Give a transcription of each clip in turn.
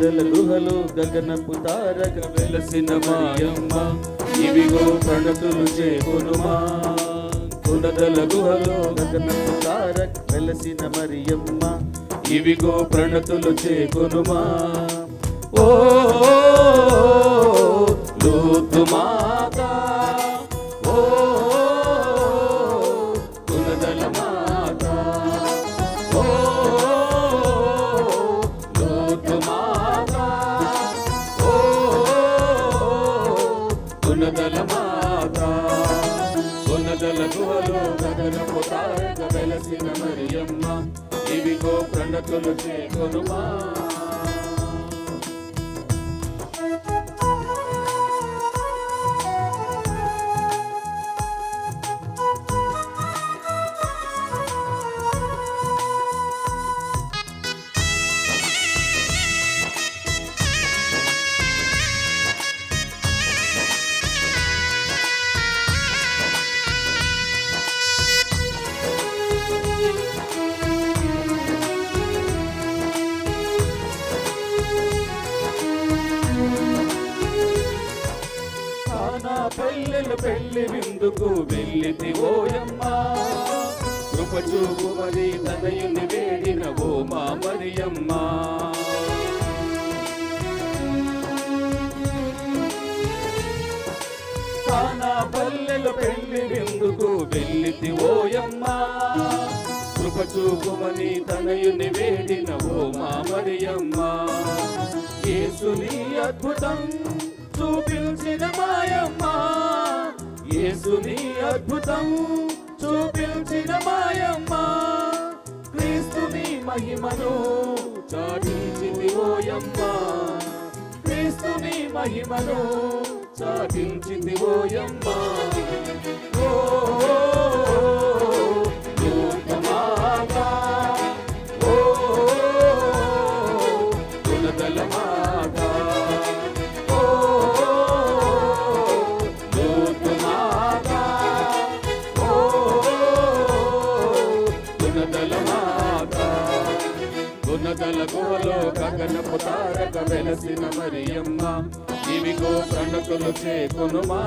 గుణదల గుహలో గగనపు తారక వెలసిన మాయమ్మ, ఇవిగో ప్రణతులు చేకొనుమా. గుణదల గుహలో గగనపు తారక వెలసిన మరియమ్మ, ఇవిగో ప్రణతులు చేకొనుమా. ఓ లోతు మాత, ఓ గుణదల మాత, ఓ లోతు మాత, ఓ గుణదల మాత. గుణదల గుహలో గగనపు తారక వెలసిన మరియమ్మ, ఇవిగో ప్రణతులు చేకొనుమా. పల్లెలు పెళ్లి విందుకు వెళ్ళితి ఓయమ్మ, కృప చూపుమని తనయుని వేడిన ఓ మా మరియమ్మ. కానా పల్లెలు పెళ్లి విందుకు వెళ్ళితి ఓయమ్మ, కృప చూపుమని తనయుని వేడిన ఓ మా మరియమ్మ. యేసుని అద్భుతం చూపించిన మాయమ్మ, యేసుని అద్భుతం చూపించిన మాయమ్మ. క్రీస్తుని మహిమను చాటించింది ఓయమ్మ, క్రీస్తుని మహిమను చాటించింది ఓయమ్మ. ఓ లోకమాత, ఓ గుణదల మాత, గుణదల గుహలో గగనపు తారక వెలసిన మరియమ్మ, ఇవిగో ప్రణతులు చేకొనుమా.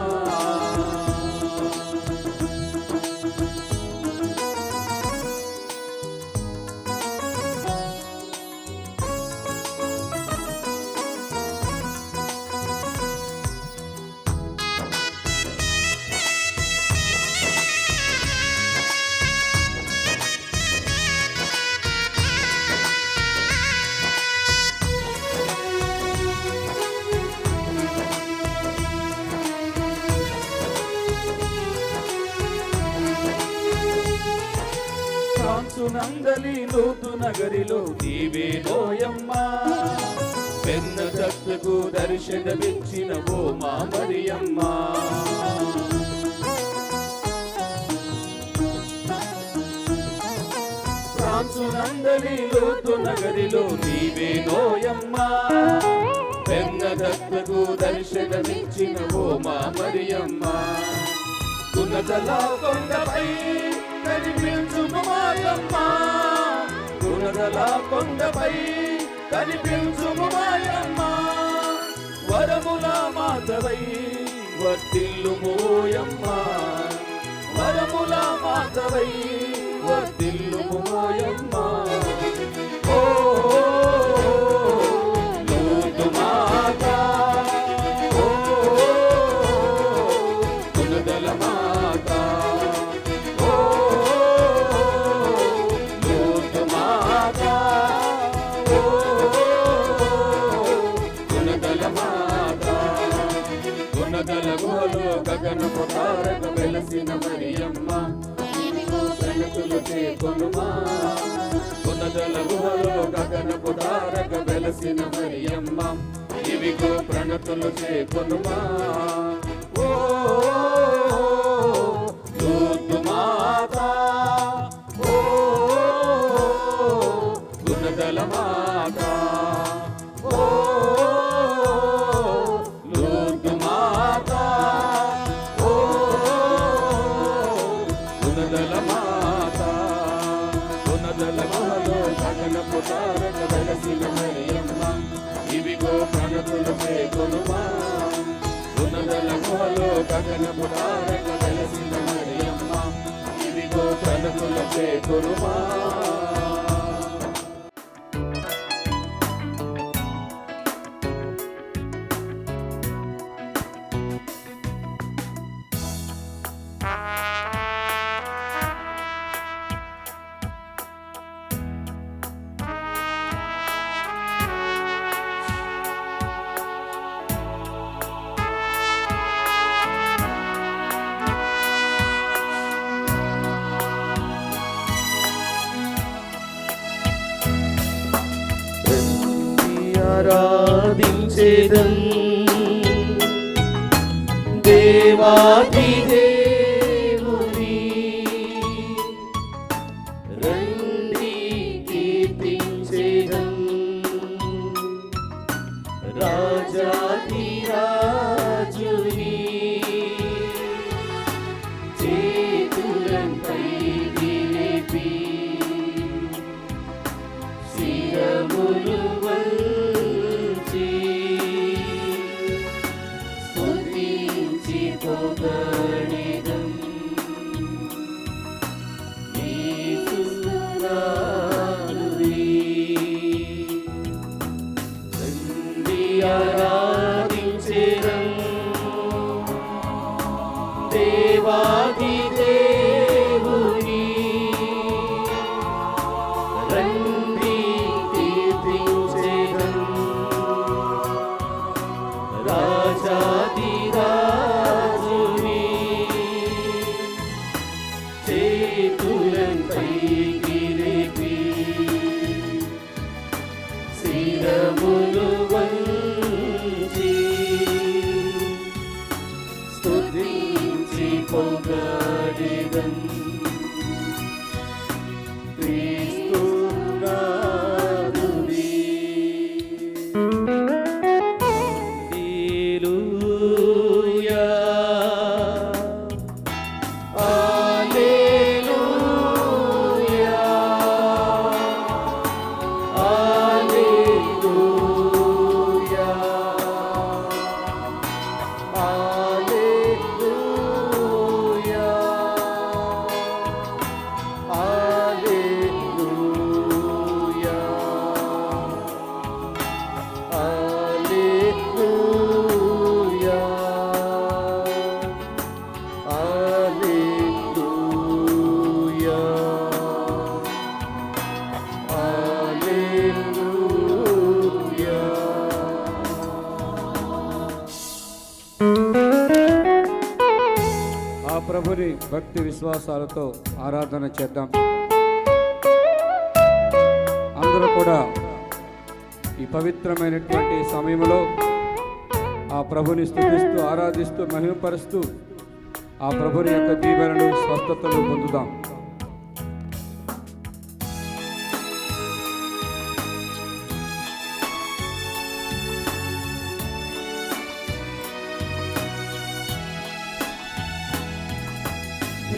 నందలి లోతు నగరిలో నీవే నోయమ్మ, పెన్న దత్తకు దర్శనమిచ్చిన ఓ మా మరియమ్మ. ఫ్రాన్సు నందలి లోతు నగరిలో నీవే నోయమ్మ, పెన్న దత్తకు దర్శనమిచ్చిన ఓ మా మరియమ్మ. గుణదల కొండపై కనిపించుము మాయమ్మ, గుణదల కొండపై కనిపించుము మాయమ్మ. వరముల మాతవై వర్ధిల్లుము ఓయమ్మ, వరముల మాతవై వర్ధిల్లుము ఓయమ్మ. ఓ లోతు మాత, ఓ గుణదల మాత, గుణదల గుహలో గగనపు తారక వెలసిన మరియమ్మ, ఇవిగో ప్రణతులు చేకొనుమా. గుణదల గుహలో గగనపు తారక వెలసిన మరియమ్మ, ఇవిగో ప్రణతులు చేకొనుమా. ఓ లోతు మాత, ఓ గుణదల మాత, ఓ గుణదల గుహలో గగనపు తారక వెలసిన మరియమ్మ, ఇవి గగనపు తారక వెలసిన మరియమ్మ ఇదిగో తలుపుల చేకునుమా. ఆరాధించేదం దేవాది దేవుని, రండి కీర్తించేదం రాజాది రాజుని, చేతులంపై లేపి శిరములు పొగడెదం యేసునాథుని. రండి ఆరాధించెదం దేవాది దేవుని, రండి కీర్తించెదం రాజాది చేతులంపై గిరిపి శిరములు వంచి స్తుతించి పొగడెదం క్రీస్తునాథుని. హల్లెలూయా ప్రభుని భక్తి విశ్వాసాలతో ఆరాధన చేద్దాం. అందరూ కూడా ఈ పవిత్రమైనటువంటి సమయంలో ఆ ప్రభుని స్తుతిస్తూ ఆరాధిస్తూ మహిమపరుస్తూ ఆ ప్రభుని యొక్క దీవెనలు స్వస్థతలు పొందుదాం.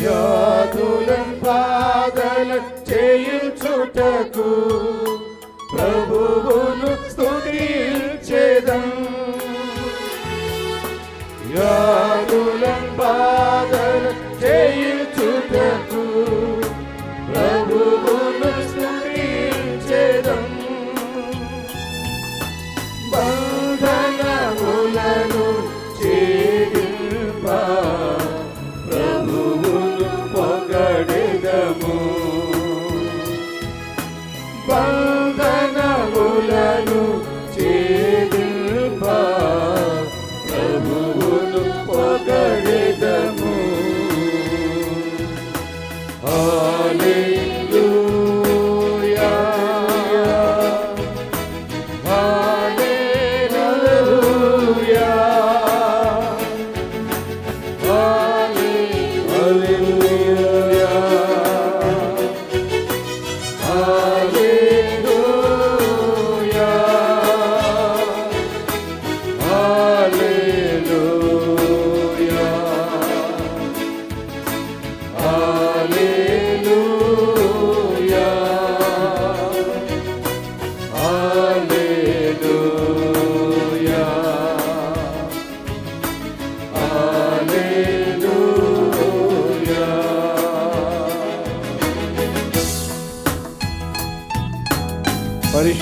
వ్యాధులను బాధల చేయుచుటకు ప్రభువును స్తుతించెదం. వ్యాధులను బాధల చేయుచుటకు ప్రభువును స్తుతించెదం. బంధనములను ఛేదింప పొగడెదము. బంధనములను ఛేదింప ప్రభువును పొగడెదము.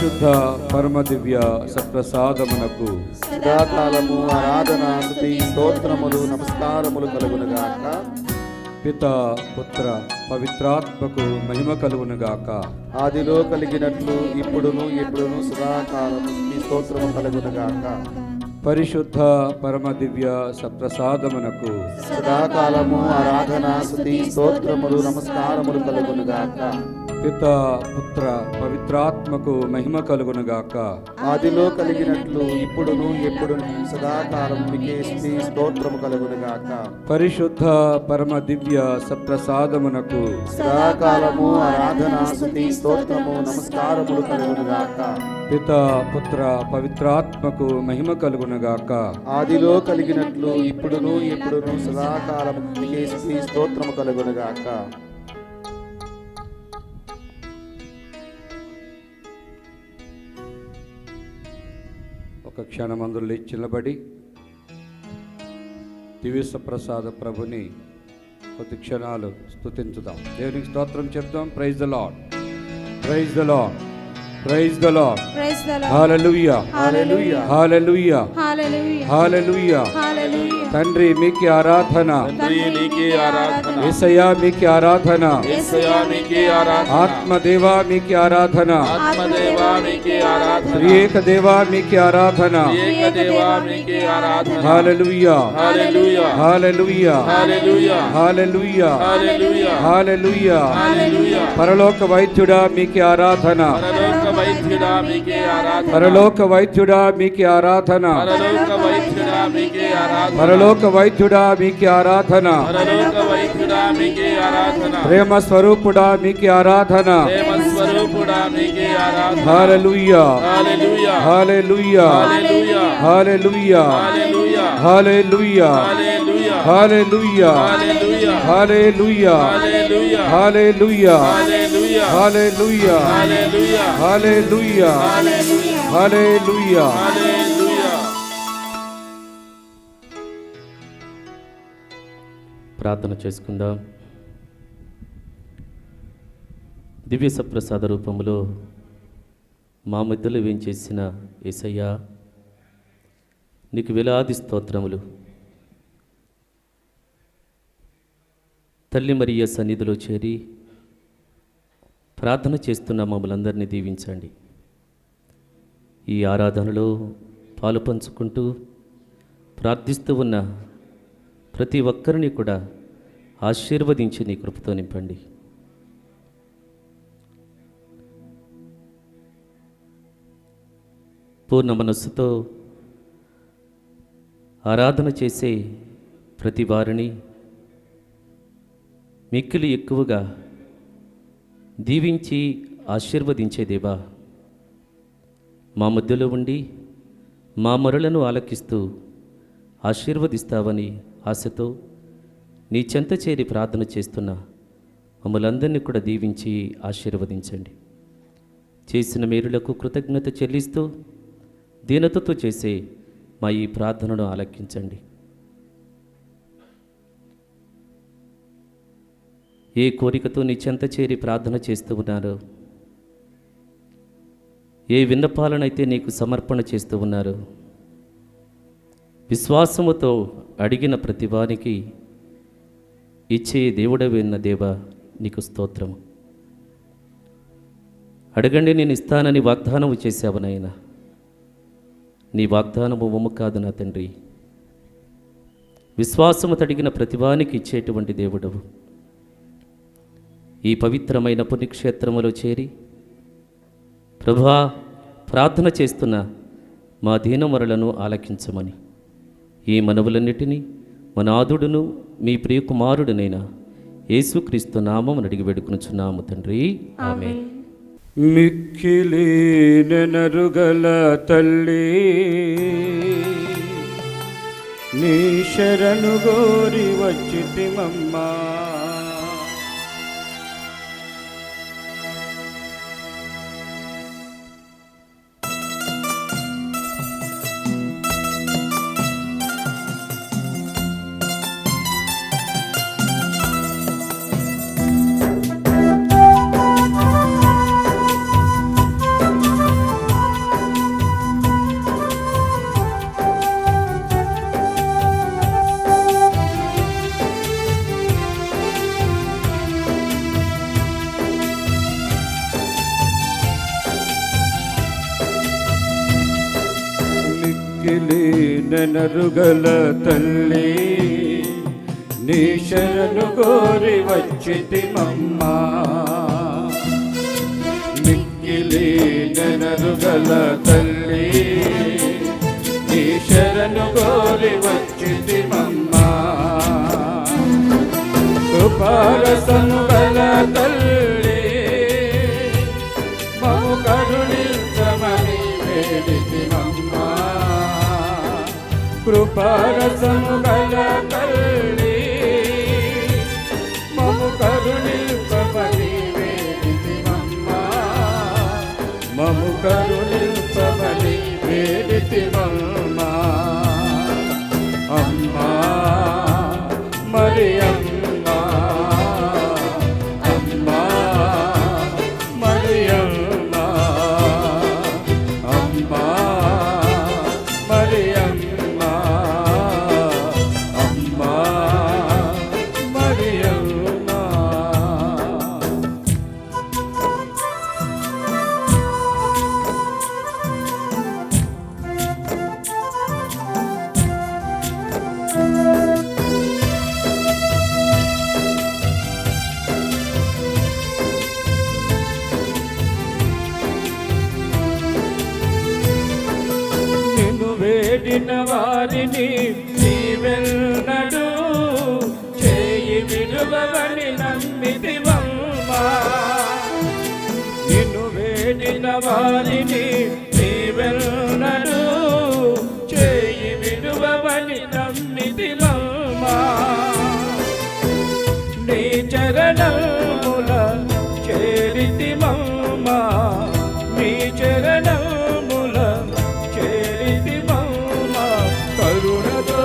పరిశుద్ధ పరమ దివ్య సత్ప్రసాదమునకు సదాకాలము ఆరాధన స్తుతి స్తోత్రములు నమస్కారములు కలుగునుగాక. పిత పుత్ర పవిత్రాత్మకు మహిమ కలుగునుగాక. ఆదిలో కలిగినట్లు ఇప్పుడును ఎప్పుడును సదాకాలము స్తుతి స్తోత్రము కలుగునుగాక. పరిశుద్ధ పరమ దివ్య సత్ప్రసాదమునకు సదాకాలము ఆరాధన స్తుతి స్తోత్రములు నమస్కారములు కలుగునుగాక. పిత పుత్ర పవిత్రాత్మకు మహిమ కలుగునుగాక. ఆదిలో కలిగినట్లు ఇప్పుడును ఎప్పుడును సదాకాలం మీకే స్తుతి స్తోత్రము కలుగునుగాక. పరిశుద్ధ పరమ దివ్య సత్ప్రసాదమునకు సదాకాలము ఆరాధన స్తుతి స్తోత్రము నమస్కారములు కలుగునుగాక. పిత పుత్ర పవిత్రాత్మకు మహిమ కలుగునుగాక. ఆదిలో కలిగినట్లు ఇప్పుడును ఎప్పుడును సదాకాలం మీకే స్తుతి స్తోత్రము కలుగునుగాక. ఒక క్షణమందు లేచి నిలబడి దివ్య ప్రసాద ప్రభుని కొద్ది క్షణాలు స్తుతించుదాం. దేవునికి స్తోత్రం చెప్దాం. Praise the lord, praise the lord, praise the lord. Hallelujah, hallelujah, hallelujah, hallelujah. తండ్రి మీకే ఆరాధన, తండ్రి నీకే ఆరాధన, యేసయ్యా మీకే ఆరాధన, యేసయ్యా నీకే ఆరాధన, ఆత్మదేవా మీకే ఆరాధన, ఆత్మదేవా నీకే ఆరాధన, త్రియేక దేవా మీకే ఆరాధన. ఏకదేవా నీకే ఆరాధన. హల్లెలూయా, hallelujah, hallelujah, hallelujah, hallelujah, hallelujah, hallelujah. హల్లెలూయా. పరలోక వైద్యుడా మీకే ఆరాధన, పరలోక వైద్యుడా మీకే ఆరాధన, పరలోక వైద్యుడా మీకే ఆరాధన, పరలోక వైద్యుడా మీకే ఆరాధన, పరలోక వైద్యుడా మీకే ఆరాధన. పరలోక వైద్యుడా మీకే ఆరాధన, ప్రేమ స్వరూపుడా మీకే ఆరాధన. ప్రేమ స్వరూపుడా మీకే ఆరాధన. హల్లెలూయా, hallelujah, hallelujah, hallelujah, hallelujah, hallelujah, hallelujah, hallelujah, hallelujah, hallelujah, hallelujah, hallelujah, hallelujah, hallelujah, hallelujah, hallelujah, hallelujah, hallelujah. హల్లెలూయా. ప్రార్థన చేసుకుందాం. దివ్య సప్రసాద రూపంలో మా మధ్యలో వేంచేసిన యేసయ్యా నీకు వేలాది స్తోత్రములు. తల్లి మరియ సన్నిధిలో చేరి ప్రార్థన చేస్తున్న మమ్మల్ందరినీ దీవించండి. ఈ ఆరాధనలో పాలు పంచుకుంటూ ప్రార్థిస్తూ ఉన్న ప్రతి ఒక్కరిని కూడా ఆశీర్వదించి నీ కృపతో నింపండి. పూర్ణ మనస్సుతో ఆరాధన చేసే ప్రతి వారిని మిక్కిలి ఎక్కువగా దీవించి ఆశీర్వదించే దేవా, మా మధ్యలో ఉండి మా మొరలను ఆలకిస్తూ ఆశీర్వదిస్తావని ఆశతో నీ చెంత చేరి ప్రార్థన చేస్తున్న మమ్మలందరినీ కూడా దీవించి ఆశీర్వదించండి. చేసిన మేలులకు కృతజ్ఞత చెల్లిస్తూ దీనతతో చేసే మా ఈ ప్రార్థనను ఆలకించండి. ఏ కోరికతో నీ చెంత చేరి ప్రార్థన చేస్తూ ఉన్నారో, ఏ విన్నపాలనైతే నీకు సమర్పణ చేస్తూ ఉన్నారో, విశ్వాసముతో అడిగిన ప్రతివానికి ఇచ్చే దేవుడవైన దేవా నీకు స్తోత్రము. అడగండి నేను ఇస్తానని వాగ్దానము చేశావు నాయనా. నీ వాగ్దానము ఉమ్ము కాదు నా తండ్రి. విశ్వాసము తడిగిన ప్రతివానికి ఇచ్చేటువంటి దేవుడవు. ఈ పవిత్రమైన పుణ్యక్షేత్రములో చేరి ప్రభువా ప్రార్థన చేస్తున్న మా దీనమరులను ఆలకించమని ఈ మనవులన్నిటినీ మన ఆదుడును మీ ప్రియకుమారుడునైన యేసుక్రీస్తు నామమున అడిగి వేడుకొనుచున్నాము తండ్రి, ఆమేన్. మిక్కిలి నెనరుగల తల్లి నీ శరణు గోరి వచ్చితిమమ్మా. నెనరుగల తల్లి నీ శరణు కోరి వచ్చితిమమ్మా మిక్కిలి నెనరుగల తల్లి నీ శరణు కోరి వచ్చితిమమ్మా కృపారసము గల తల్లి మము కరుణించమని వేడితిమమ్మా కృపారసము గల తల్లి మము కరుణించమని వేడితిమమ్మా మము కరుణించమని వేడితిమమ్మా అమ్మా మరియమ్మా అమ్మా మరియమ్మా అమ్మా మరియమ్మా అమ్మా మరియమ్మా నిన్ను వేడిన వారిని నీవెన్నడు చేయి విడువవని నమ్మితివమ్మా నిన్ను వేడిన వారిని నీవెన్నడు చేయి విడువవని నమ్మితివమ్మా నీ చరణముల చేరితిమమ్మా నీ చరణముల చేరితిమమ్మా కరుణతో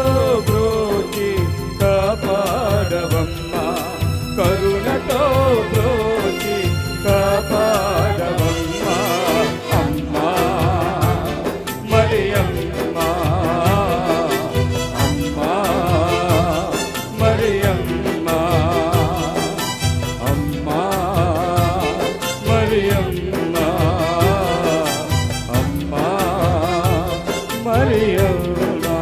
బ్రోచి కాపాడవమ్మా కరుణతో బ్రోచి కాపాడవమ్మా అమ్మా మరియమ్మా అమ్మా మరియమ్మా అమ్మా మరియమ్మా అమ్మా మరియమ్మా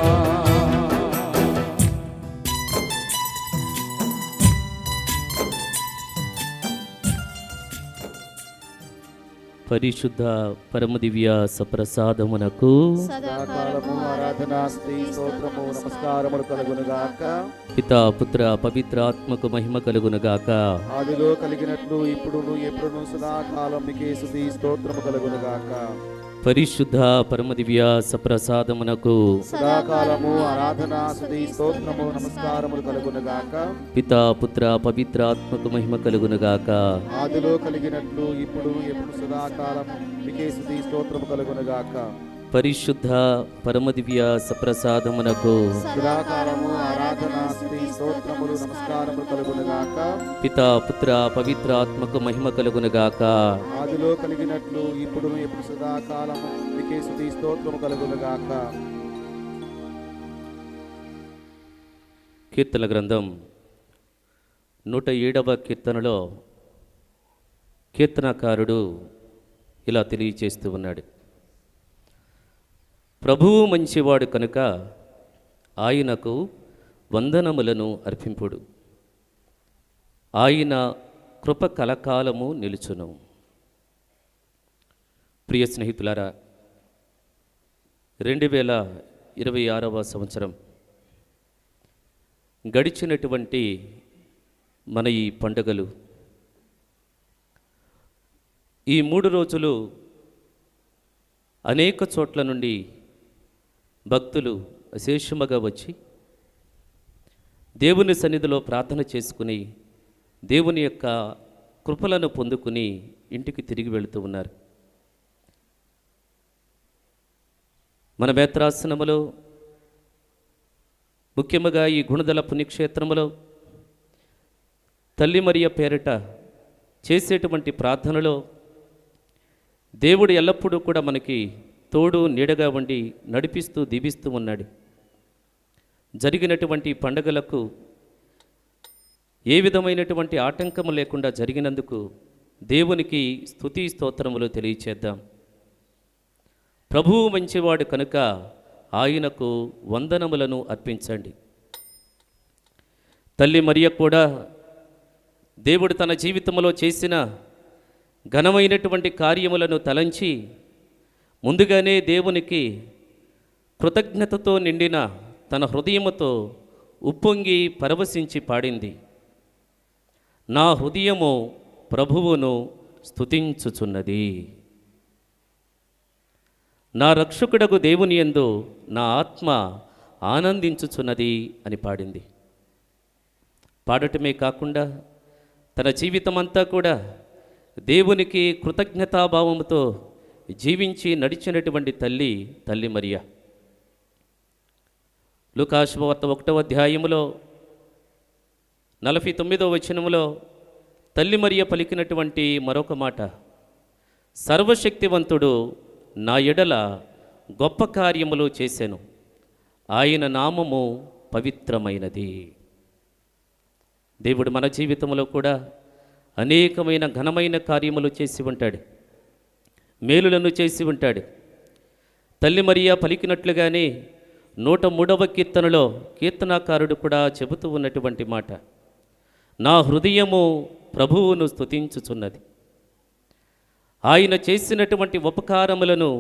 పరిశుద్ధ పరమదివ్య సప్రసాదమునకు సదాకాలము ఆరాధనా స్తుతి స్తోత్రము నమస్కారములు కలుగునుగాక. పితా పుత్ర పవిత్రాత్మకు మహిమ కలుగునుగాక. ఆదిలో కలిగినట్లు ఇప్పుడును ఎప్పుడును సదాకాలం మీకే స్తుతి స్తోత్రము కలుగునుగాక. పరిశుద్ధ పరమదివ్య సప్రసాదమునకు సదాకాలము ఆరాధనా స్తుతి స్తోత్రము నమస్కారములు కలుగునుగాక. పితా పుత్ర పవిత్రాత్మకు మహిమ కలుగునుగాక. ఆదిలో కలిగినట్లు ఇప్పుడు ఎప్పుడు సదాకాలం మీకే స్తుతి స్తోత్రము కలుగునుగాక. పరిశుద్ధ పరమదివ్య సప్రసాదమునకు సదాకాలము ఆరాధనా స్తుతి స్తోత్రములు నమస్కారములు కలుగునుగాక. పితా పుత్ర పవిత్రాత్మకు మహిమ కలుగునుగాక. ఆదిలో కలిగినట్లు ఇప్పుడు ఎప్పుడు సదాకాలము మీకే స్తుతి స్తోత్రము కలుగునుగాక. కీర్తన గ్రంథం 107వ కీర్తనలో కీర్తనకారుడు ఇలా తెలియచేస్తూ ఉన్నాడు. ప్రభువు మంచివాడు కనుక ఆయనకు వందనములను అర్పింపుడు. ఆయన కృప కలకాలము నిలుచును. ప్రియ స్నేహితులారా, 2026వ సంవత్సరం గడిచినటువంటి మన ఈ పండుగలు, ఈ 3 రోజులు అనేక చోట్ల నుండి భక్తులు అశేషముగా వచ్చి దేవుని సన్నిధిలో ప్రార్థన చేసుకుని దేవుని యొక్క కృపలను పొందుకుని ఇంటికి తిరిగి వెళుతూ ఉన్నారు. మన మేత్రాసనములో, ముఖ్యముగా ఈ గుణదల పుణ్యక్షేత్రములో తల్లి మరియ పేరిట చేసేటువంటి ప్రార్థనలో దేవుడు ఎల్లప్పుడూ కూడా మనకి తోడు నీడగా ఉండి నడిపిస్తూ దీవిస్తూ ఉన్నాడు. జరిగినటువంటి పండుగలకు ఏ విధమైనటువంటి ఆటంకము లేకుండా జరిగినందుకు దేవునికి స్తుతి స్తోత్రములు తెలియచేద్దాం. ప్రభువు మంచివాడు కనుక ఆయనకు వందనములను అర్పించండి. తల్లి మరియ కూడా దేవుడు తన జీవితంలో చేసిన ఘనమైనటువంటి కార్యములను తలంచి ముందుగానే దేవునికి కృతజ్ఞతతో నిండిన తన హృదయముతో ఉప్పొంగి పరవశించి పాడింది. నా హృదయము ప్రభువును స్తుతించుచున్నది, నా రక్షకుడగు దేవుని యందు నా ఆత్మ ఆనందించుచున్నది అని పాడింది. పాడటమే కాకుండా తన జీవితమంతా కూడా దేవునికి కృతజ్ఞతాభావముతో జీవించి నడిచినటువంటి తల్లి మరియ. లూకా శుభవార్త 1వ అధ్యాయములో 49వ వచనములో తల్లి మరియ పలికినటువంటి మరొక మాట, సర్వశక్తివంతుడు నా ఎడల గొప్ప కార్యములు చేసెను, ఆయన నామము పవిత్రమైనది. దేవుడు మన జీవితంలో కూడా అనేకమైన ఘనమైన కార్యములు చేసి ఉంటాడు, మేలులను చేసి ఉంటాడు. తల్లి మరియ పలికినట్లుగానే 103వ కీర్తనలో కీర్తనాకారుడు కూడా చెబుతూ ఉన్నటువంటి మాట, నా హృదయము ప్రభువును స్తుతించుచున్నది. ఆయన చేసినటువంటి ఉపకారములను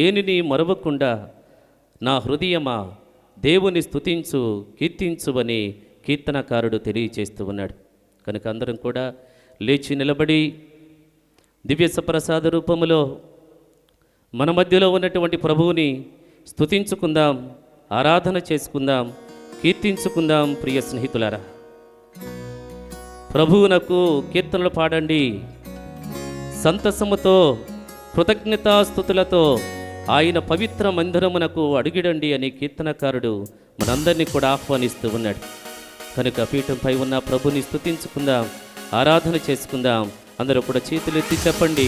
ఏనిని మరవకుండా నా హృదయమా దేవుని స్తుతించు కీర్తించు అని కీర్తనకారుడు తెలియచేస్తూ ఉన్నాడు. కనుక అందరం కూడా లేచి నిలబడి దివ్య సప్రసాద రూపములో మన మధ్యలో ఉన్నటువంటి ప్రభువుని స్తుతించుకుందాం, ఆరాధన చేసుకుందాం, కీర్తించుకుందాం. ప్రియ స్నేహితులారా, ప్రభువునకు కీర్తనలు పాడండి, సంతసముతో కృతజ్ఞతాస్తుతులతో ఆయన పవిత్ర మందిరమునకు అడుగిడండి అని కీర్తనకారుడు మనందరినీ కూడా ఆహ్వానిస్తూ ఉన్నాడు. కనుక పీఠంపై ఉన్న ప్రభుని స్తుతించుకుందాం, ఆరాధన చేసుకుందాం. అందరూ కూడా చేతులెత్తి చెప్పండి,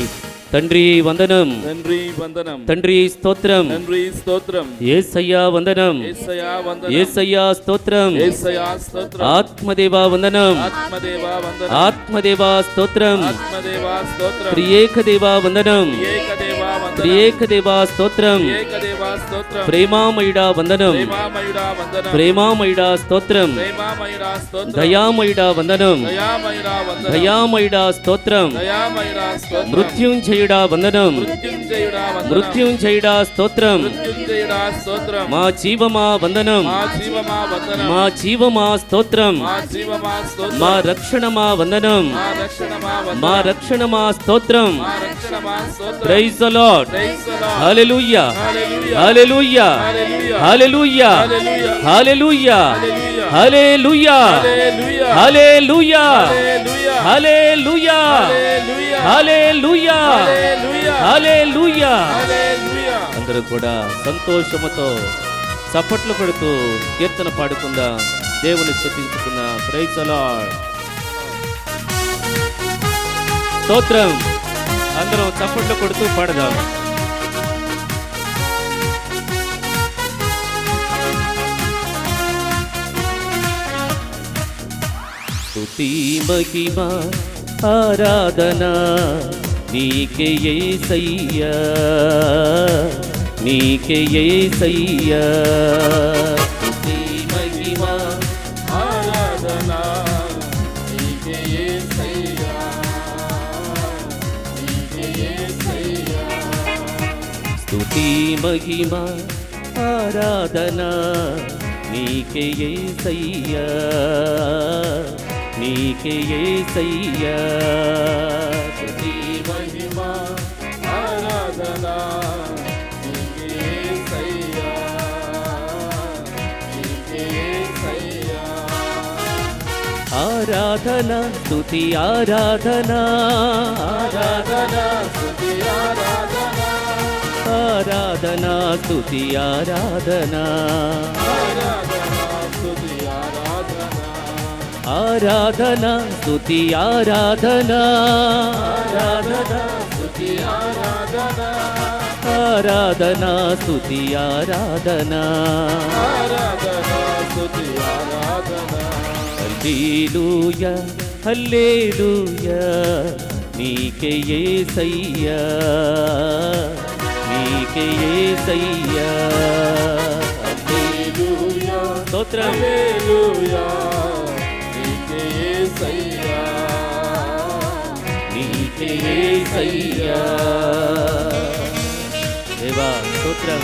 తండ్రి వందనం, తండ్రి వందనం, తండ్రి స్తోత్రం, తండ్రి స్తోత్రం, యేసయ్యా వందనం, యేసయ్యా వందనం, యేసయ్యా స్తోత్రం, యేసయ్యా స్తోత్రం, ఆత్మదేవా వందనం, ఆత్మదేవా వందనం, ఆత్మదేవా స్తోత్రం, ఆత్మదేవా స్తోత్రం, త్రియేకదేవా వందనం, ఏకదేవా వందనం, త్రియేకదేవా స్తోత్రం, ఏకదేవా స్తోత్రం, ప్రేమామయుడా వందనం, ప్రేమామయుడా వందనం, ప్రేమామయుడా స్తోత్రం, ప్రేమామయుడా స్తోత్రం, దయామయుడా వందనం, దయామయుడా వందనం, దయామయుడా స్తోత్రం, దయామయుడా స్తోత్రం, మృత్యుంజయుడా వందనం, మృత్యుంజయుడా వందనం, మృత్యుంజయుడా స్తోత్రం, మృత్యుంజయుడా స్తోత్రం, మా జీవమా వందనం, మా జీవమా వందనం, మా జీవమా స్తోత్రం, మా జీవమా స్తోత్రం, మా రక్షణమా వందనం, మా రక్షణమా వందనం, మా రక్షణమా స్తోత్రం. మా రక్షణమా స్తోత్రం. Praise the lord, Praise the Lord. హల్లెలూయా, Hallelujah. హల్లెలూయా, Hallelujah. హల్లెలూయా, Hallelujah. హల్లెలూయా, Hallelujah. హల్లెలూయా, Hallelujah. హల్లెలూయా, Hallelujah. హల్లెలూయా, Hallelujah. హల్లెలూయా, Hallelujah. హల్లెలూయా. Hallelujah. అందరూ కూడా సంతోషముతో చప్పట్లు కొడుతూ కీర్తన పాడుకుందాం, దేవుని స్తుతించుకుందాం. Praise the lord. స్తోత్రం. అందరం చప్పట్లు కొడుతూ పాడదాం. స్తుతి మహిమ ఆరాధన నీకే యేసయ్యా, నీకే యేసయ్యా. స్తుతి మహిమ ఆరాధన నీకే యేసయ్యా, నీకే యేసయ్యా. స్తుతి మహిమ ఆరాధన నీకే యేసయ్యా, నీకే యేసయ్యా. స్తుతి మహిమ ఆరాధన నీకే యేసయ్యా, నీకే యేసయ్యా. ఆరాధన స్తుతి ఆరాధన, ఆరాధన స్తుతి ఆరాధన, ఆరాధన స్తుతి ఆరాధన, ఆరాధన స్తుతి ఆరాధన, ఆరాధన స్తుతి ఆరాధన, ఆరాధన స్తుతి ఆరాధన, ఆరాధన స్తుతి ఆరాధన. ఆరాధన స్తుతి ఆరాధన. హల్లెలూయా, హల్లెలూయా, నీకే యేసయ్యా, నీకే యేసయ్యా. స్తోత్రం. హల్లెలూయా నీకే యేసయ్యా నీకే యేసయ్యా. దేవా స్తోత్రం.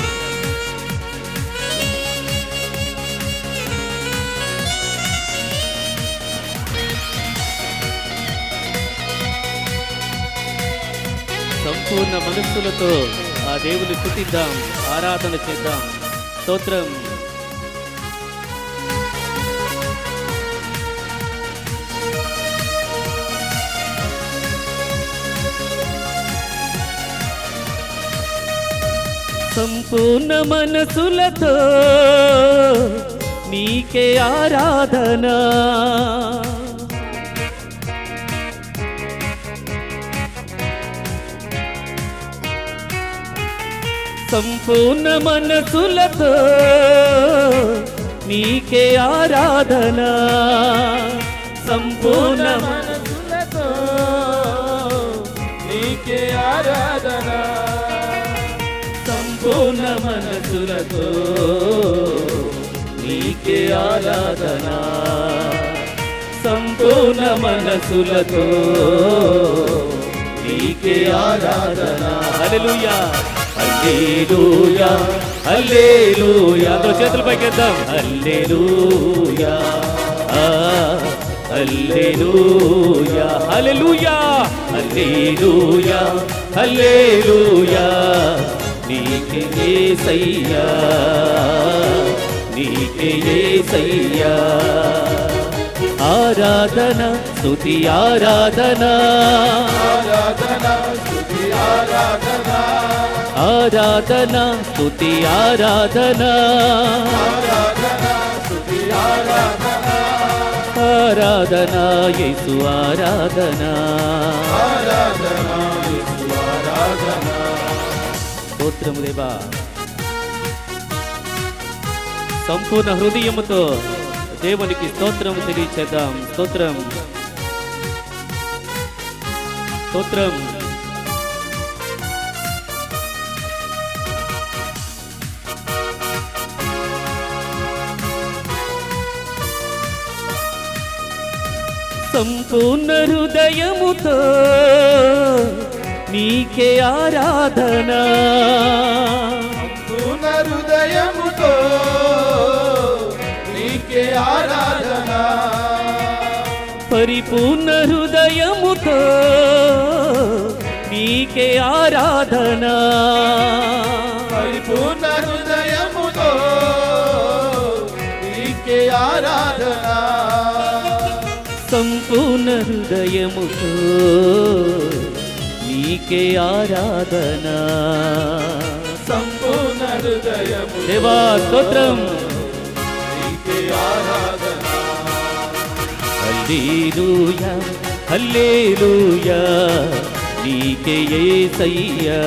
సంపూర్ణ మనస్సులతో ఆ దేవుని స్తుతిద్దాం, ఆరాధన చేద్దాం. స్తోత్రం. సంపూర్ణ మనసులతో నీకే ఆరాధన, సంపూర్ణ మనసులతో నీకే ఆరాధన, సంపూర్ణ మనసులతో నీకే ఆరాధన సంపూర్ణ మనసులతో నీకే ఆరాధన, సంపూర్ణ మనసులతో నీకే ఆరాధన. హల్లెలూయా హల్లెలూయా హల్లెలూయా. అందరూ చేతులు పైకెద్దాం. హల్లెలూయా హల్లెలూయా హల్లెలూయా హల్లెలూయా హల్లెలూయా. నీకే యేసయ్యా నీకే యేసయ్యా. ఆరాధన స్తుతి ఆరాధన, ఆరాధన స్తుతి ఆరాధన ఆరాధన స్తుతి ఆరాధన, ఆరాధన స్తుతి ఆరాధన ఆరాధన యేసు ఆరాధన. ఆరాధన యేసు ఆరాధన. స్తోత్రము దేవా. సంపూర్ణ హృదయముతో దేవునికి స్తోత్రం తెలియచేద్దాం. స్తోత్రం స్తోత్రం. సంపూర్ణ హృదయముతో నీకే ఆరాధన, పూర్ణ హృదయముతో నీకే ఆరాధన పరిపూర్ణ హృదయముతో నీకే ఆరాధన, పరిపూర్ణ హృదయముతో నీకే ఆరాధన సంపూర్ణ హృదయముతో నీకే ఆరాధన. సంపూర్ణ హృదయము దేవా స్తోత్రం. నీకే ఆరాధన హల్లెలూయా హల్లెలూయా నీకే యేసయ్యా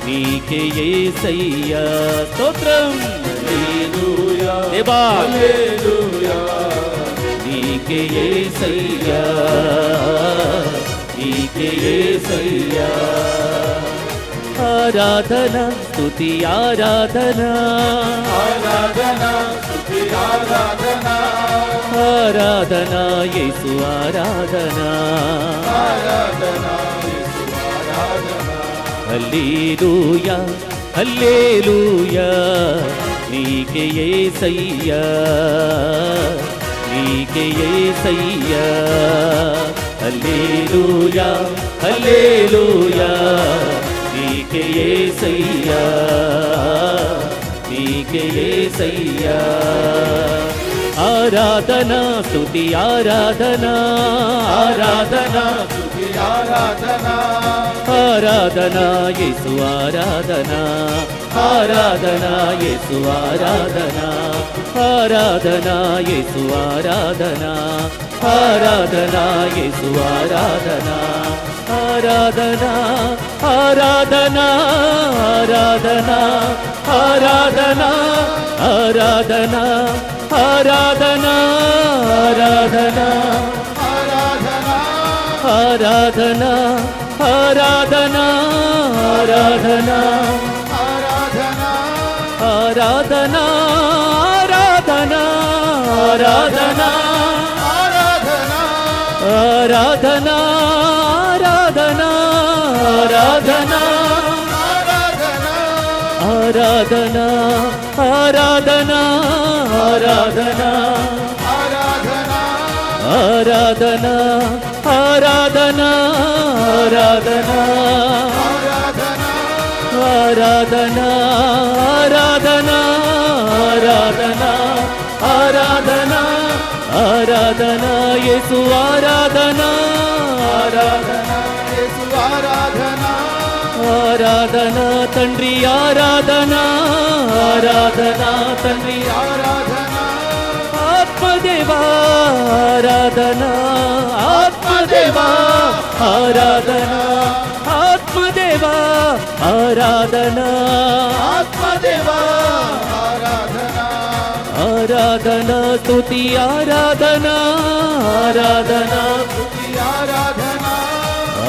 నీకే యేసయ్యా. స్తోత్రం. హల్లెలూయా దేవా హల్లెలూయా నీకే యేసయ్యా నీకే యేసయ్యా. ఆరాధన స్తుతి ఆరాధన, ఆరాధన స్తుతి ఆరాధన ఆరాధన యేసు ఆరాధన. ఆరాధన యేసు ఆరాధన హల్లెలూయా హల్లెలూయా నీకే యేసయ్యా నీకే యేసయ్యా. హల్లెలూయా హల్లెలూయా నీకే యేసయ్యా నీకే యేసయ్యా. ఆరాధన స్తుతి ఆరాధన, ఆరాధన స్తుతి ఆరాధన ఆరాధన యేసు ఆరాధన, ఆరాధన యేసు ఆరాధన, ఆరాధన యేసు ఆరాధన, ఆరాధన యేసు ఆరాధన, ఆరాధన ఆరాధన ఆరాధన ఆరాధన ఆరాధన ఆరాధన ఆరాధన ఆరాధన ఆరాధన ఆరాధన ఆరాధన ఆరాధన ఆరాధన ఆరాధన ఆరాధన ఆరాధన ఆరాధన ఆరాధన ఆరాధన ఆరాధన ఆరాధన ఆరాధన ఆరాధన ఆరాధన ఆరాధన ఆరాధన యేసు ఆరాధన ఆరాధన యేసు ఆరాధన ఆరాధన తండ్రి ఆరాధన ఆరాధన తండ్రి ఆరాధన ఆత్మదేవా ఆరాధన ఆత్మదేవా ఆరాధన ఆత్మదేవా ఆరాధన ఆత్మదేవా ఆరాధన ఆరాధన స్తుతి ఆరాధన ఆరాధన స్తుతి ఆరాధన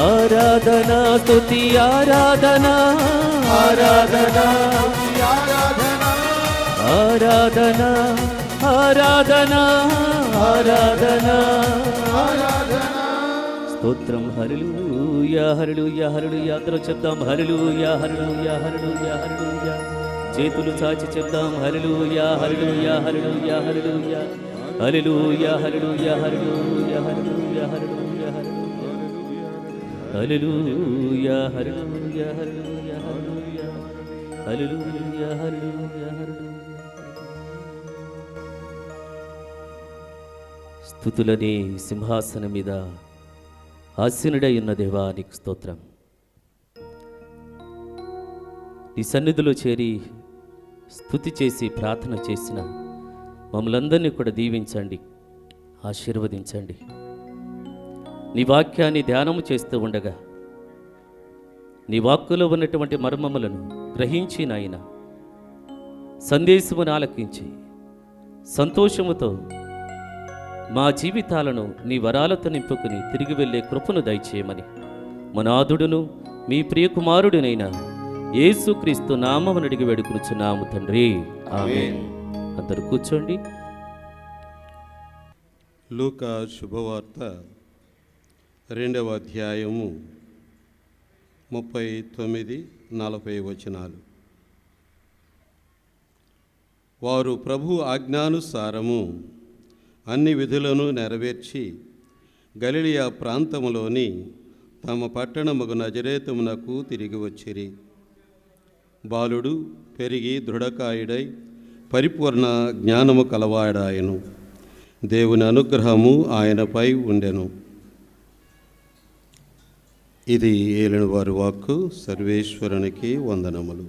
ఆరాధన స్తుతి ఆరాధన ఆరాధన ఆరాధన ఆరాధన ఆరాధన స్తోత్రం హల్లెలూయా హల్లెలూయా హల్లెలూయా అందరూ చెప్దాం హల్లెలూయా హల్లెలూయా హల్లెలూయా హల్లెలూయా చేతులు చాచి చెప్దాం హల్లెలూయా hallelujah hallelujah hallelujah hallelujah hallelujah hallelujah hallelujah hallelujah hallelujah hallelujah hallelujah hallelujah hallelujah హల్లెలూయా స్తుతులని సింహాసనం మీద ఆసీనుడై ఉన్న దేవా నీకు స్తోత్రం. నీ సన్నిధిలో చేరి స్తుతి చేసి ప్రార్థన చేసిన మమ్మల్ందరినీ కూడా దీవించండి, ఆశీర్వదించండి. నీ వాక్యాన్ని ధ్యానము చేస్తూ ఉండగా నీ వాక్కులో ఉన్నటువంటి మర్మములను గ్రహించి నాయన సందేశమును ఆలకించి సంతోషముతో మా జీవితాలను నీ వరాలతో నింపుకుని తిరిగి వెళ్ళే కృపను దయచేయమని మనాథుడును మీ ప్రియకుమారుడినైన యేసుక్రీస్తు నామమును అడిగి వేడుకొనుచున్నాము తండ్రి, ఆమేన్. అందరూ కూర్చోండి. లూకా శుభవార్త 2వ అధ్యాయము 39-40 వచనాలు. వారు ప్రభు ఆజ్ఞానుసారము అన్ని విధులను నెరవేర్చి గలిలయ ప్రాంతములోని తమ పట్టణముగు నజరేతుమునకు తిరిగి వచ్చిరి. బాలుడు పెరిగి దృఢకాయుడై పరిపూర్ణ జ్ఞానము కలవాడాయను. దేవుని అనుగ్రహము ఆయనపై ఉండెను. ఇది ఏలిన వారి వాక్కు. సర్వేశ్వరునికి వందనములు.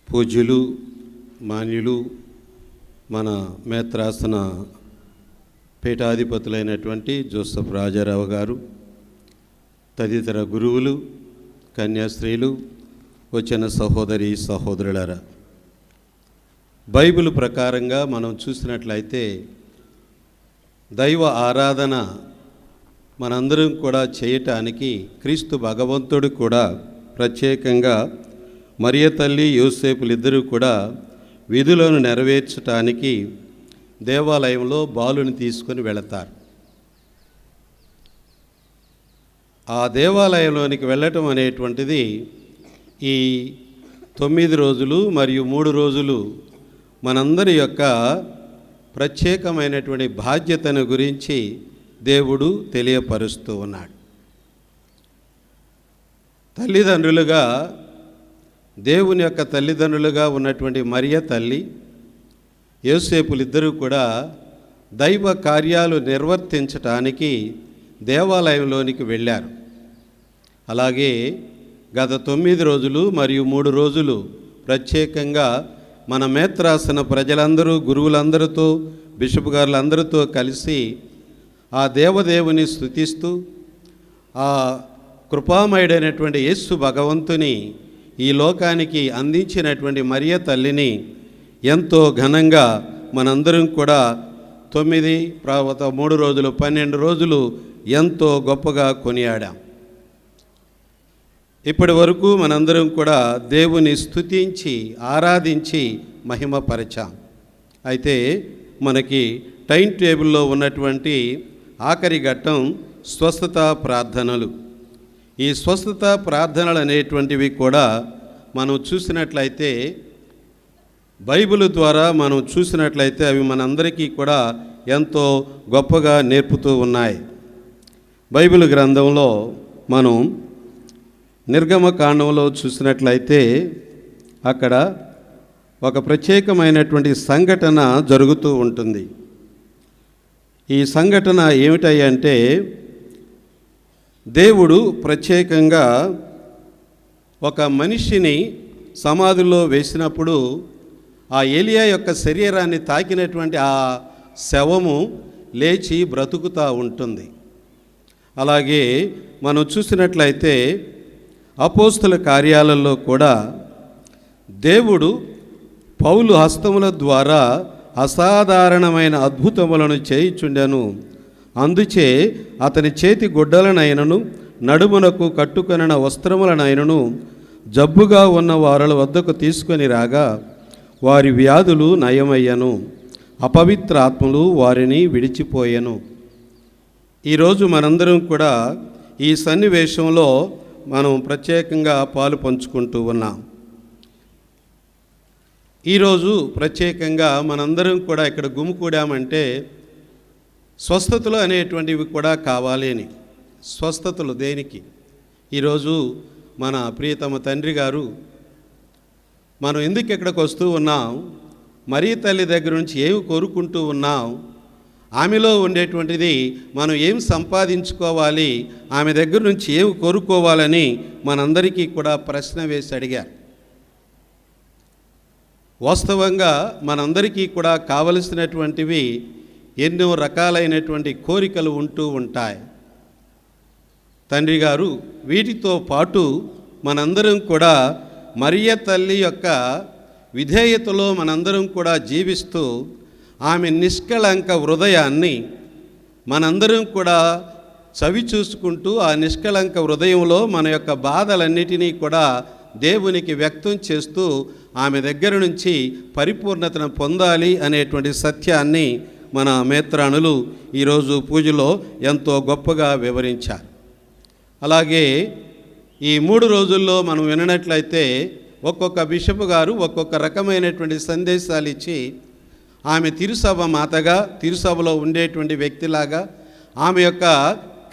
పూజ్యులు మాన్యులు మన మేత్రాసన పీఠాధిపతులైనటువంటి జోసెఫ్ రాజారావు గారు, తదితర గురువులు, కన్యాస్త్రీలు, వచ్చిన సహోదరి సహోదరులారా, బైబిల్ ప్రకారంగా మనం చూసినట్లయితే దైవ ఆరాధన మనందరం కూడా చేయటానికి క్రీస్తు భగవంతుడు కూడా ప్రత్యేకంగా మరియ తల్లి యోసేపులిద్దరూ కూడా విధులను నెరవేర్చటానికి దేవాలయంలో బాలుని తీసుకొని వెళతారు. ఆ దేవాలయంలోనికి వెళ్ళటం అనేటువంటిది ఈ 9 రోజులు మరియు 3 రోజులు మనందరి యొక్క ప్రత్యేకమైనటువంటి బాధ్యతను గురించి దేవుడు తెలియపరుస్తూ ఉన్నాడు. తల్లిదండ్రులుగా, దేవుని యొక్క తల్లిదండ్రులుగా ఉన్నటువంటి మరియ తల్లి యోసేపులిద్దరూ కూడా దైవ కార్యాలు నిర్వర్తించటానికి దేవాలయంలోనికి వెళ్ళారు. అలాగే గత 9 రోజులు మరియు 3 రోజులు ప్రత్యేకంగా మన మేత్రాసన ప్రజలందరూ, గురువులందరితో, బిషప్ గారులందరితో కలిసి ఆ దేవదేవుని స్తుతిస్తూ ఆ కృపామయుడైనటువంటి యేసు భగవంతుని ఈ లోకానికి అందించినటువంటి మరియ తల్లిని ఎంతో ఘనంగా మనందరం కూడా 9 తర్వాత 3 రోజులు 12 రోజులు ఎంతో గొప్పగా కొనియాడాం. ఇప్పటి వరకు మనందరం కూడా దేవుని స్తుతించి ఆరాధించి మహిమపరచాం. అయితే మనకి టైం టేబుల్లో ఉన్నటువంటి ఆఖరి ఘట్టం స్వస్థత ప్రార్థనలు. ఈ స్వస్థత ప్రార్థనలు అనేటువంటివి కూడా మనం చూసినట్లయితే, బైబిల్ ద్వారా మనం చూసినట్లయితే అవి మనందరికీ కూడా ఎంతో గొప్పగా నేర్పుతూ ఉన్నాయి. బైబిల్ గ్రంథంలో మనం నిర్గమకాండంలో చూసినట్లయితే అక్కడ ఒక ప్రత్యేకమైనటువంటి సంఘటన జరుగుతూ ఉంటుంది. ఈ సంఘటన ఏమిటంటే, దేవుడు ప్రత్యేకంగా ఒక మనిషిని సమాధిలో వేసినప్పుడు ఆ ఏలియా యొక్క శరీరాన్ని తాకినటువంటి ఆ శవము లేచి బ్రతుకుతూ ఉంటుంది. అలాగే మనం చూసినట్లయితే అపోస్తుల కార్యాలలో కూడా దేవుడు పౌలు హస్తముల ద్వారా అసాధారణమైన అద్భుతములను చేయుచుండెను. అందుచే అతని చేతి గుడ్డలనైనను నడుమునకు కట్టుకొనిన వస్త్రములనైనను జబ్బుగా ఉన్న వారి వద్దకు తీసుకొని రాగా వారి వ్యాధులు నయమయ్యను, అపవిత్ర ఆత్మలు వారిని విడిచిపోయెను. ఈరోజు మనందరం కూడా ఈ సన్నివేశంలో మనం ప్రత్యేకంగా పాలు పంచుకుంటూ ఉన్నాం. ఈరోజు ప్రత్యేకంగా మనందరం కూడా ఇక్కడ గుమికూడామంటే స్వస్థతలు అనేటువంటివి కూడా కావాలి అని. స్వస్థతలు దేనికి? ఈరోజు మన ప్రియతమ తండ్రి గారు మనం ఎందుకు ఇక్కడికి వస్తూ ఉన్నాం, మరీ తల్లి దగ్గర నుంచి ఏమి కోరుకుంటూ ఉన్నాం, ఆమెలో ఉండేటువంటిది మనం ఏం సంపాదించుకోవాలి, ఆమె దగ్గర నుంచి ఏమి కోరుకోవాలని మనందరికీ కూడా ప్రశ్న వేసి అడిగారు. వాస్తవంగా మనందరికీ కూడా కావలసినటువంటివి ఎన్నో రకాలైనటువంటి కోరికలు ఉంటూ ఉంటాయి. తండ్రి గారు వీటితో పాటు మనందరం కూడా మరియ తల్లి యొక్క విధేయతలో మనందరం కూడా జీవిస్తూ ఆమె నిష్కళంక హృదయాన్ని మనందరం కూడా చవి చూసుకుంటూ ఆ నిష్కళంక హృదయంలో మన యొక్క బాధలన్నిటినీ కూడా దేవునికి వ్యక్తం చేస్తూ ఆమె దగ్గర నుంచి పరిపూర్ణతను పొందాలి అనేటువంటి సత్యాన్ని మన మేత్రానులు ఈరోజు పూజలో ఎంతో గొప్పగా వివరించారు. అలాగే ఈ 3 రోజుల్లో మనం వినట్లయితే ఒక్కొక్క బిషప్ గారు ఒక్కొక్క రకమైనటువంటి సందేశాలు ఇచ్చి ఆమె తిరుసభ మాతగా, తిరుసభలో ఉండేటువంటి వ్యక్తిలాగా ఆమె యొక్క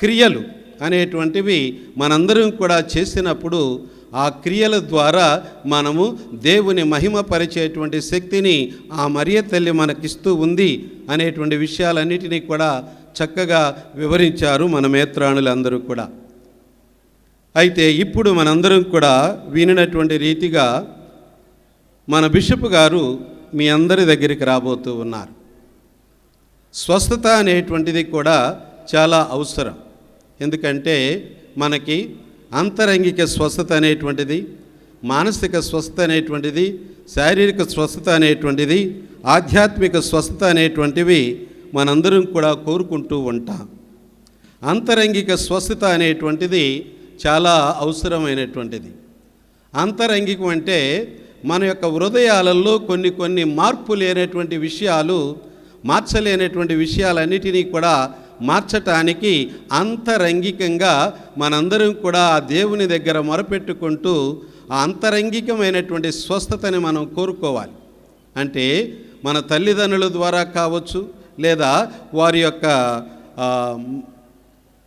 క్రియలు అనేటువంటివి మనందరం కూడా చేసినప్పుడు ఆ క్రియల ద్వారా మనము దేవుని మహిమపరిచేటువంటి శక్తిని ఆ మరియ తల్లి మనకిస్తూ ఉంది అనేటువంటి విషయాలన్నిటినీ కూడా చక్కగా వివరించారు మన మేత్రాణులందరూ కూడా. అయితే ఇప్పుడు మనందరం కూడా వినినటువంటి రీతిగా మన బిషప్ గారు మీ అందరి దగ్గరికి రాబోతూ ఉన్నారు. స్వస్థత అనేటువంటిది కూడా చాలా అవసరం. ఎందుకంటే మనకి అంతరంగిక స్వస్థత అనేటువంటిది, మానసిక స్వస్థత అనేటువంటిది, శారీరక స్వస్థత అనేటువంటిది, ఆధ్యాత్మిక స్వస్థత అనేటువంటివి మనందరం కూడా కోరుకుంటూ ఉంటాం. అంతరంగిక స్వస్థత అనేటువంటిది చాలా అవసరమైనటువంటిది. అంతరంగికం అంటే మన యొక్క హృదయాలలో కొన్ని మార్పు లేనటువంటి విషయాలు, మార్చలేనటువంటి విషయాలన్నిటినీ కూడా మార్చటానికి అంతరంగికంగా మనందరం కూడా ఆ దేవుని దగ్గర మొరపెట్టుకుంటూ ఆ అంతరంగికమైనటువంటి స్వస్థతని మనం కోరుకోవాలి. అంటే మన తల్లిదండ్రుల ద్వారా కావచ్చు, లేదా వారి యొక్క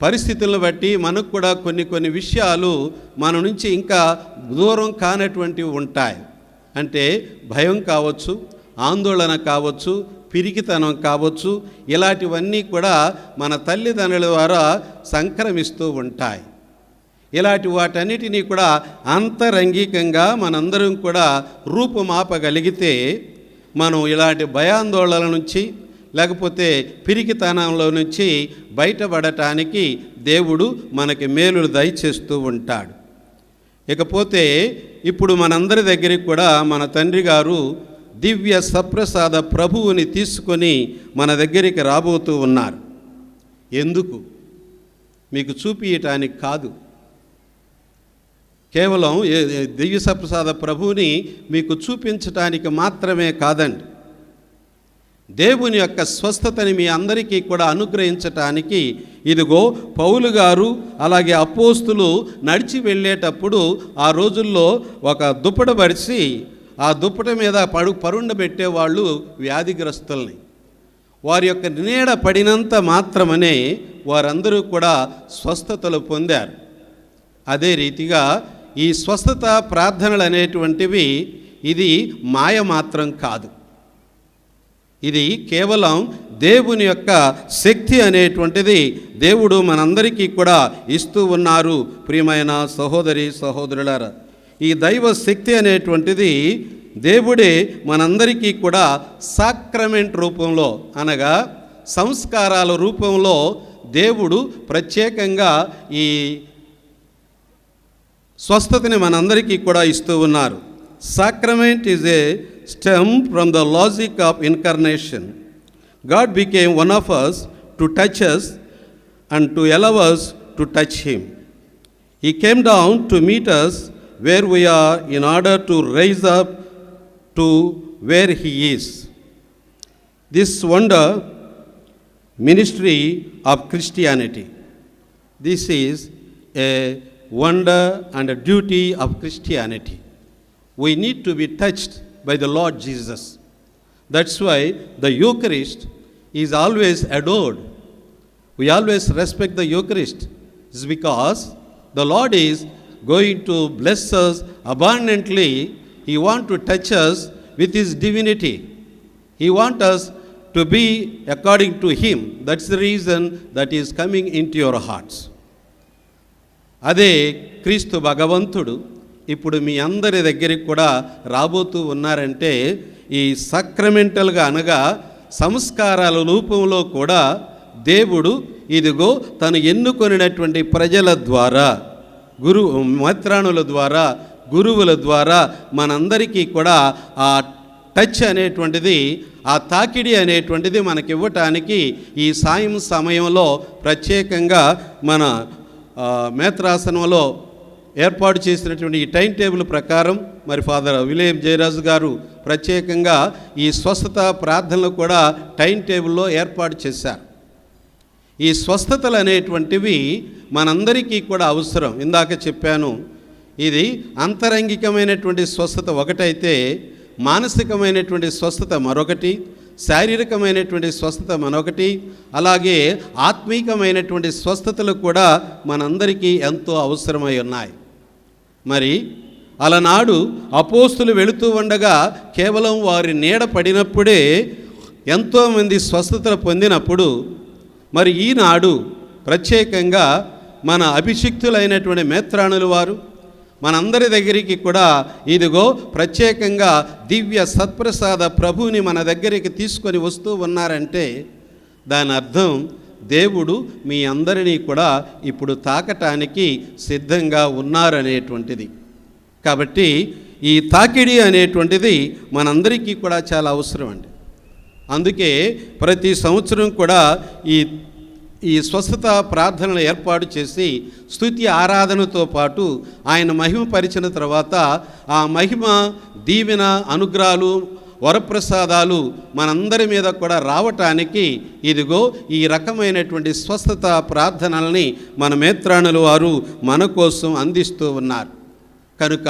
పరిస్థితులను బట్టి మనకు కూడా కొన్ని విషయాలు మన నుంచి ఇంకా దూరం కానటువంటివి ఉంటాయి. అంటే భయం కావచ్చు, ఆందోళన కావచ్చు, పిరికితనం కావచ్చు, ఇలాంటివన్నీ కూడా మన తల్లిదండ్రుల ద్వారా సంక్రమిస్తూ ఉంటాయి. ఇలాంటి వాటన్నిటినీ కూడా అంతరంగికంగా మనందరం కూడా రూపుమాపగలిగితే మనం ఇలాంటి భయాందోళనల నుంచి, లేకపోతే పిరికితనంలో నుంచి బయటపడటానికి దేవుడు మనకి మేలులు దయచేస్తూ ఉంటాడు. ఇకపోతే ఇప్పుడు మనందరి దగ్గరికి కూడా మన తండ్రి గారు దివ్య సప్రసాద ప్రభువుని తీసుకొని మన దగ్గరికి రాబోతూ ఉన్నారు. ఎందుకు? మీకు చూపించటానికి కాదు, కేవలం దివ్య సప్రసాద ప్రభువుని మీకు చూపించటానికి మాత్రమే కాదండి. దేవుని యొక్క స్వస్థతని మీ అందరికీ కూడా అనుగ్రహించటానికి ఇదిగో పౌలు గారు అలాగే అపోస్తులు నడిచి వెళ్ళేటప్పుడు ఆ రోజుల్లో ఒక దుప్పట పరిచి ఆ దుప్పట మీద పరుండబెట్టేవాళ్ళు వ్యాధిగ్రస్తుల్ని. వారి యొక్క నీడ పడినంత మాత్రమనే వారందరూ కూడా స్వస్థతలు పొందారు. అదే రీతిగా ఈ స్వస్థత ప్రార్థనలు అనేటువంటివి ఇది మాయ మాత్రం కాదు. ఇది కేవలం దేవుని యొక్క శక్తి అనేటువంటిది దేవుడు మనందరికీ కూడా ఇస్తూ ఉన్నారు. ప్రియమైన సహోదరి సహోదరులారా, ఈ దైవ శక్తి అనేటువంటిది దేవుడే మనందరికీ కూడా సాక్రమెంట్ రూపంలో అనగా సంస్కారాల రూపంలో దేవుడు ప్రత్యేకంగా ఈ స్వస్థతని మనందరికీ కూడా ఇస్తూ ఉన్నారు. Sacrament is a stem from the logic of incarnation. God became one of us to touch us and to allow us to touch Him. He came down to meet us where we are in order to raise up to where He is. This wonder ministry of Christianity. This is a wonder and a duty of Christianity. We need to be touched by the Lord Jesus. That's why the Eucharist is always adored. We always respect the Eucharist. It's because the Lord is going to bless us abundantly. He wants to touch us with His divinity. He wants us to be according to Him. That's the reason that He is coming into your hearts. అదే క్రీస్తు భగవంతుడు ఇప్పుడు మీ అందరి దగ్గరికి కూడా రాబోతూ ఉన్నారంటే ఈ సక్రమెంటల్గా అనగా సంస్కారాల రూపంలో కూడా దేవుడు ఇదిగో తను ఎన్నుకొనినటువంటి ప్రజల ద్వారా మెత్రానుల ద్వారా గురువుల ద్వారా మనందరికీ కూడా ఆ టచ్ అనేటువంటిది ఆ తాకిడి అనేటువంటిది మనకివ్వటానికి ఈ సాయం సమయంలో ప్రత్యేకంగా మన మేత్రాసనంలో ఏర్పాటు చేసినటువంటి ఈ టైం టేబుల్ ప్రకారం మరి ఫాదర్ విలియం జయరాజు గారు ప్రత్యేకంగా ఈ స్వస్థత ప్రార్థనలు కూడా టైం టేబుల్లో ఏర్పాటు చేశారు. ఈ స్వస్థతలు అనేటువంటివి మనందరికీ కూడా అవసరం. ఇందాక చెప్పాను, ఇది అంతరంగికమైనటువంటి స్వస్థత ఒకటైతే మానసికమైనటువంటి స్వస్థత మరొకటి, శారీరకమైనటువంటి స్వస్థత మరొకటి, అలాగే ఆత్మీకమైనటువంటి స్వస్థతలు కూడా మనందరికీ ఎంతో అవసరమై ఉన్నాయి. మరి అలనాడు అపోస్తులు వెళుతూ ఉండగా కేవలం వారి నీడ పడినప్పుడే ఎంతోమంది స్వస్థతలు పొందినప్పుడు మరి ఈనాడు ప్రత్యేకంగా మన అభిషిక్తులైనటువంటి మేత్రాణులు వారు మనందరి దగ్గరికి కూడా ఇదిగో ప్రత్యేకంగా దివ్య సత్ప్రసాద ప్రభువుని మన దగ్గరికి తీసుకొని వస్తూ ఉన్నారంటే దాని అర్థం దేవుడు మీ అందరినీ కూడా ఇప్పుడు తాకటానికి సిద్ధంగా ఉన్నారనేటువంటిది. కాబట్టి ఈ తాకిడి అనేటువంటిది మనందరికీ కూడా చాలా అవసరం అండి. అందుకే ప్రతి సంవత్సరం కూడా ఈ స్వస్థత ప్రార్థనలు ఏర్పాటు చేసి స్తుతి ఆరాధనతో పాటు ఆయన మహిమపరిచిన తర్వాత ఆ మహిమ దీవెన అనుగ్రహాలు వరప్రసాదాలు మనందరి మీద కూడా రావటానికి ఇదిగో ఈ రకమైనటువంటి స్వస్థత ప్రార్థనల్ని మన మేత్రాణులు వారు మన కోసం అందిస్తూ ఉన్నారు. కనుక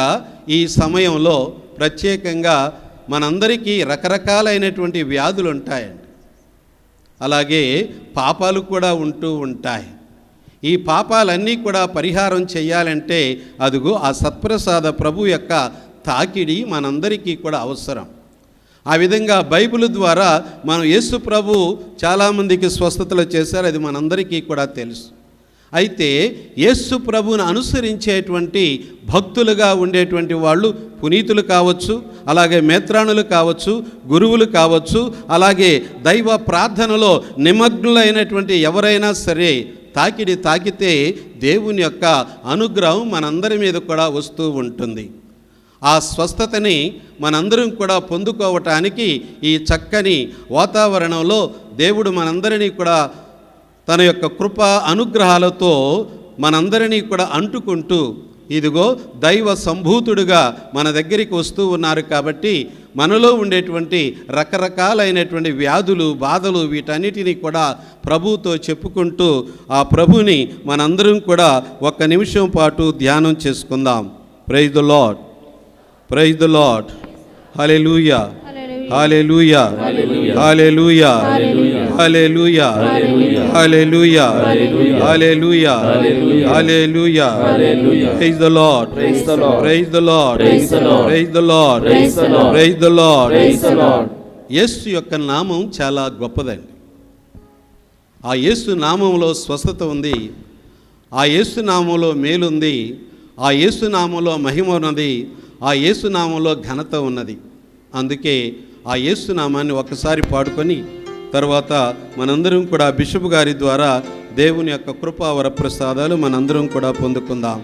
ఈ సమయంలో ప్రత్యేకంగా మనందరికీ రకరకాలైనటువంటి వ్యాధులు ఉంటాయండి. అలాగే పాపాలు కూడా ఉంటూ ఉంటాయి. ఈ పాపాలన్నీ కూడా పరిహారం చేయాలంటే అదిగో ఆ సత్ప్రసాద ప్రభు యొక్క తాకిడి మనందరికీ కూడా అవసరం. ఆ విధంగా బైబిల్ ద్వారా మనం యేసు ప్రభు చాలామందికి స్వస్థతలు చేశారు, అది మనందరికీ కూడా తెలుసు. అయితే యేసు ప్రభువును అనుసరించేటువంటి భక్తులుగా ఉండేటువంటి వాళ్ళు పునీతులు కావచ్చు, అలాగే మేత్రాణులు కావచ్చు, గురువులు కావచ్చు, అలాగే దైవ ప్రార్థనలో నిమగ్నులైనటువంటి ఎవరైనా సరే తాకిడి తాకితే దేవుని యొక్క అనుగ్రహం మనందరి మీద కూడా వస్తూ ఉంటుంది. ఆ స్వస్థతని మనందరం కూడా పొందుకోవటానికి ఈ చక్కని వాతావరణంలో దేవుడు మనందరినీ కూడా తన యొక్క కృప అనుగ్రహాలతో మనందరినీ కూడా అంటుకుంటూ ఇదిగో దైవ సంభూతుడుగా మన దగ్గరికి వస్తూ ఉన్నారు. కాబట్టి మనలో ఉండేటువంటి రకరకాలైనటువంటి వ్యాధులు, బాధలు, వీటన్నిటినీ కూడా ప్రభువుతో చెప్పుకుంటూ ఆ ప్రభుని మనందరం కూడా ఒక్క నిమిషం పాటు ధ్యానం చేసుకుందాం. Praise the lord, praise the lord. Hallelujah, hallelujah, hallelujah, hallelujah, hallelujah, hallelujah, hallelujah. Praise the lord, praise the lord, praise the lord, praise the lord, praise the lord, praise the lord, praise the lord. Yesu యొక్క నామం చాలా గొప్పదండి. ఆ యేసు నామములో స్వస్థత ఉంది, ఆ యేసు నామంలో మేలుంది, ఆ యేసు నామంలో మహిమ ఉన్నది, ఆ యేసు నామంలో ఘనత ఉన్నది. అందుకే ఆ యేసు నామాన్ని ఒకసారి పాడుకొని తర్వాత మనందరం కూడా బిషప్ గారి ద్వారా దేవుని యొక్క కృపా వరప్రసాదాలు మనందరం కూడా పొందుకుందాం.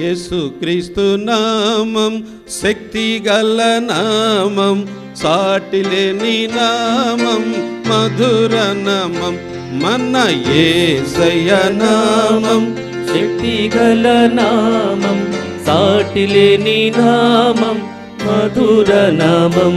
యేసు క్రీస్తు నామం శక్తి గల నామం, సాటిలేని నామం, మధుర నామం, మన యేసయ్య నామం. శక్తి గల నామం, సాటిలేని నామం, మధుర నామం.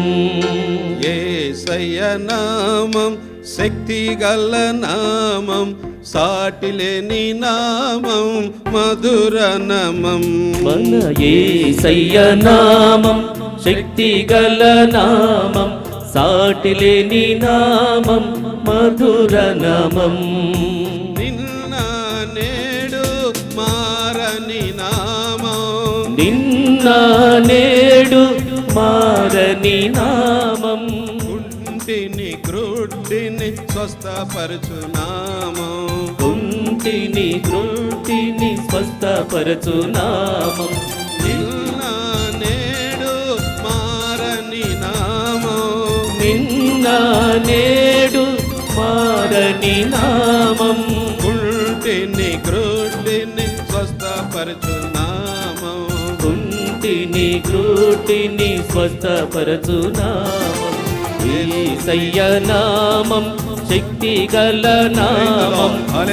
యేసయ్య నామం శక్తి గల నామం, సాటిలేని నామం, మధుర నామం. మన యేసయ్య నామం శక్తి గల నామం, సాటిలేని నామం, మధుర నామం. నిన్న నేడు మారని నామం, నిన్న నేడు మారని నామం. కుంటిని గ్రుడ్డిని స్వస్థపరచు నామం, కుంటిని గ్రుడ్డిని స్వస్థపరచు నామం. నిన్న నేడు మారని నామం, నిన్న నేడు మారని నామం. కుంటిని గ్రుడ్డిని స్వస్థపరచు నామం, కుంటిని గ్రుడ్డిని స్వస్థపరచు నామం. యేసయ్య నామం శక్తి గల నామం,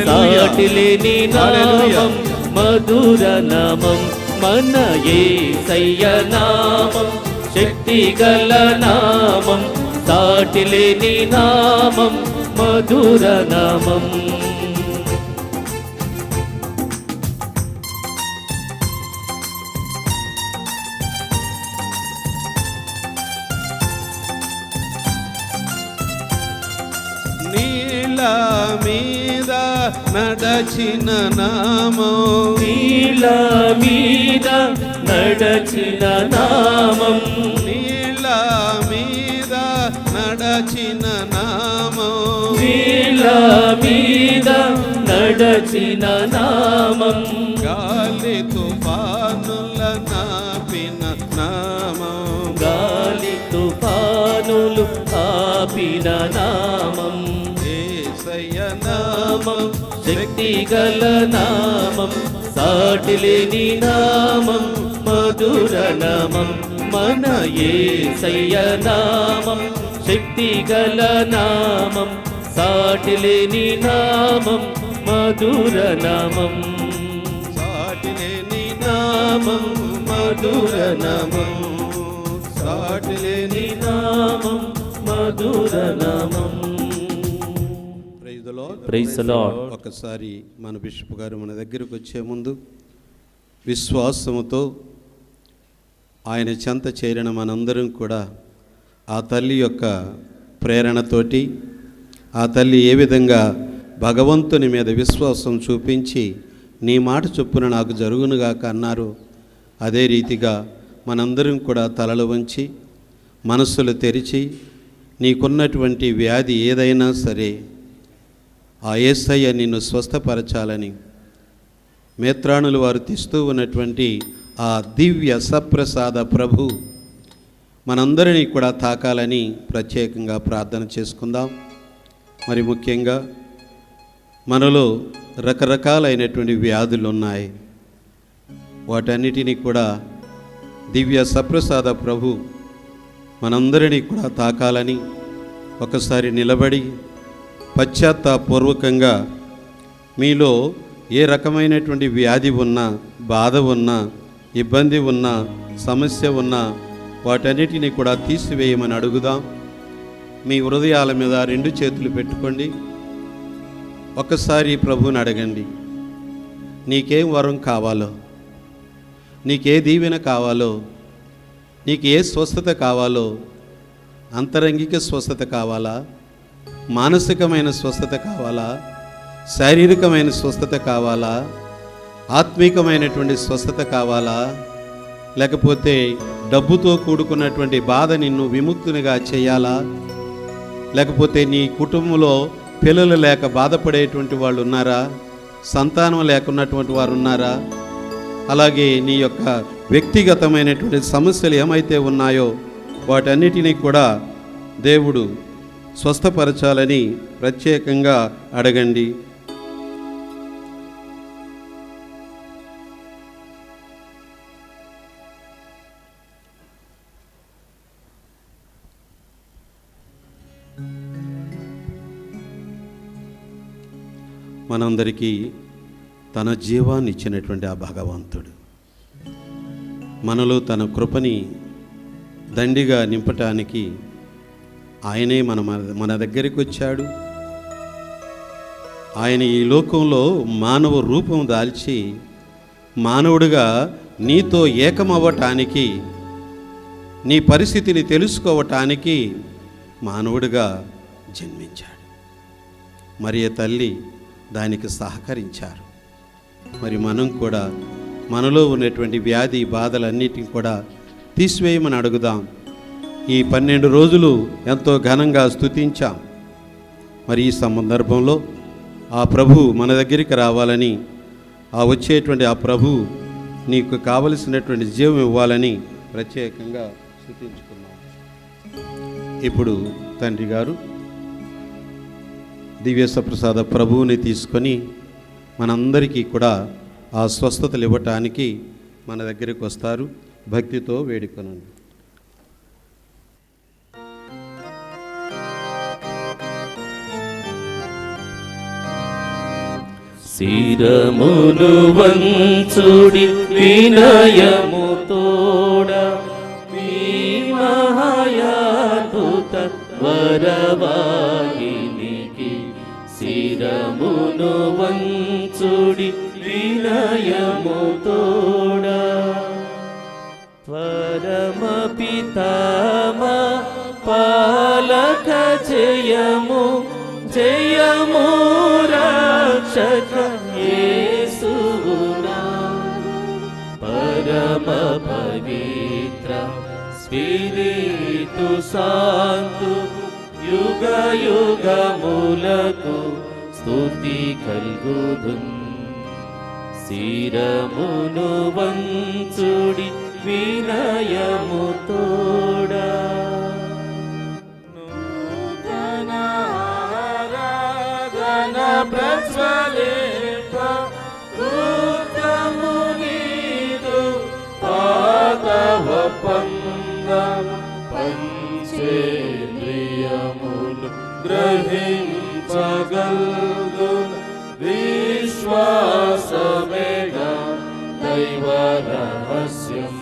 సాటిలేని నామం, మధుర నామం. మన యేసయ్య నామం శక్తి గల నామం, సాటిలేని నామం, మధుర నామం. నీల మీద నడచిన నామం, నీల మీద నడచిన నామం, నీల మీద నడచిన నామం, నీల మీద నడచిన నామం. గాలి తుఫానుల నాపిన నామం, గాలి తుఫానులు ఆపిన నామం. యేసయ్య నామం శక్తి గల నామం, సాటిలేని నామం, మధుర నామం. మన యేసయ్య నామం శక్తి గల నామం, సాటిలేని నామం, మధుర నామం. సాటిలేని నామం మధుర నామం, సాటిలేని నామం మధుర నామం. Praise the Lord. Praise the Lord. ఒకసారి మన బిషప్ గారు మన దగ్గరకు వచ్చే ముందు విశ్వాసముతో ఆయన చెంత చేరిన మనందరం కూడా ఆ తల్లి యొక్క ప్రేరణతోటి ఆ తల్లి ఏ విధంగా భగవంతుని మీద విశ్వాసం చూపించి నీ మాట చొప్పున నాకు జరుగునుగాక అన్నారు, అదే రీతిగా మనందరం కూడా తలలు వంచి మనస్సులు తెరిచి నీకున్నటువంటి వ్యాధి ఏదైనా సరే ఆ యేసయ్య నిన్ను స్వస్థపరచాలని మేత్రాణులు వారు తీస్తూ ఉన్నటువంటి ఆ దివ్య సప్రసాద ప్రభు మనందరినీ కూడా తాకాలని ప్రత్యేకంగా ప్రార్థన చేసుకుందాం. మరి ముఖ్యంగా మనలో రకరకాలైనటువంటి వ్యాధులు ఉన్నాయి. వాటన్నిటినీ కూడా దివ్య సప్రసాద ప్రభు మనందరినీ కూడా తాకాలని ఒకసారి నిలబడి పశ్చాత్తాపూర్వకంగా మీలో ఏ రకమైనటువంటి వ్యాధి ఉన్నా, బాధ ఉన్నా, ఇబ్బంది ఉన్నా, సమస్య ఉన్నా వాటన్నిటిని కూడా తీసివేయమని అడుగుదాం. మీ హృదయాల మీద 2 చేతులు పెట్టుకోండి. ఒక్కసారి ప్రభువుని అడగండి. నీకేం వరం కావాలో, నీకే దీవెన కావాలో, నీకు ఏ స్వస్థత కావాలో, అంతరంగిక స్వస్థత కావాలా, మానసికమైన స్వస్థత కావాలా, శారీరకమైన స్వస్థత కావాలా, ఆత్మీకమైనటువంటి స్వస్థత కావాలా, లేకపోతే డబ్బుతో కూడుకున్నటువంటి బాధ నిన్ను విముక్తునిగా చేయాలా, లేకపోతే నీ కుటుంబంలో పిల్లలు లేక బాధపడేటువంటి వాళ్ళు ఉన్నారా, సంతానం లేకున్నటువంటి వారు ఉన్నారా, అలాగే నీ యొక్క వ్యక్తిగతమైనటువంటి సమస్యలు ఏమైతే ఉన్నాయో వాటన్నిటినీ కూడా దేవుడు స్వస్థపరచాలని ప్రత్యేకంగా అడగండి. మనందరికీ తన జీవాన్ని ఇచ్చినటువంటి ఆ భగవంతుడు మనలో తన కృపని దండిగా నింపటానికి ఆయనే మన దగ్గరికి వచ్చాడు. ఆయన ఈ లోకంలో మానవ రూపం దాల్చి మానవుడిగా నీతో ఏకమవ్వటానికి, నీ పరిస్థితిని తెలుసుకోవటానికి మానవుడిగా జన్మించాడు. మరియ తల్లి దానికి సహకరించారు. మరి మనం కూడా మనలో ఉన్నటువంటి వ్యాధి బాధలన్నిటిని కూడా తీసివేయమని అడుగుదాం. ఈ 12 రోజులు ఎంతో ఘనంగా స్తుతించాం. మరి ఈ సందర్భంలో ఆ ప్రభు మన దగ్గరికి రావాలని, ఆ వచ్చేటువంటి ఆ ప్రభు నీకు కావలసినటువంటి జీవం ఇవ్వాలని ప్రత్యేకంగా స్తుతించుకున్నాం. ఇప్పుడు తండ్రి గారు దివ్యసప్రసాద ప్రభువుని తీసుకొని మనందరికీ కూడా ఆ స్వస్థతలు ఇవ్వటానికి మన దగ్గరికి వస్తారు. భక్తితో వేడుకొనండి. శిరమును వంచుడి వినయముతోడ మీ మహాయాద్భుత వరవాహినికి శిరమును వంచుడి వినయముతోడ పరమ పితామా పాలక జయము జయము రక్షక యేసునా పరమ పవిత్ర స్పిరితు శాంతు యుగ యుగములకు స్తుతి కల్గుదున్ శిరమును వంచుడి వినయముతోడా ప్రజ్వలింప ఉత్తము నీదు పాదవ పంగం పంచేంద్రియములు గ్రహించగల్గు విశ్వాసమేగా దైవ రహస్యం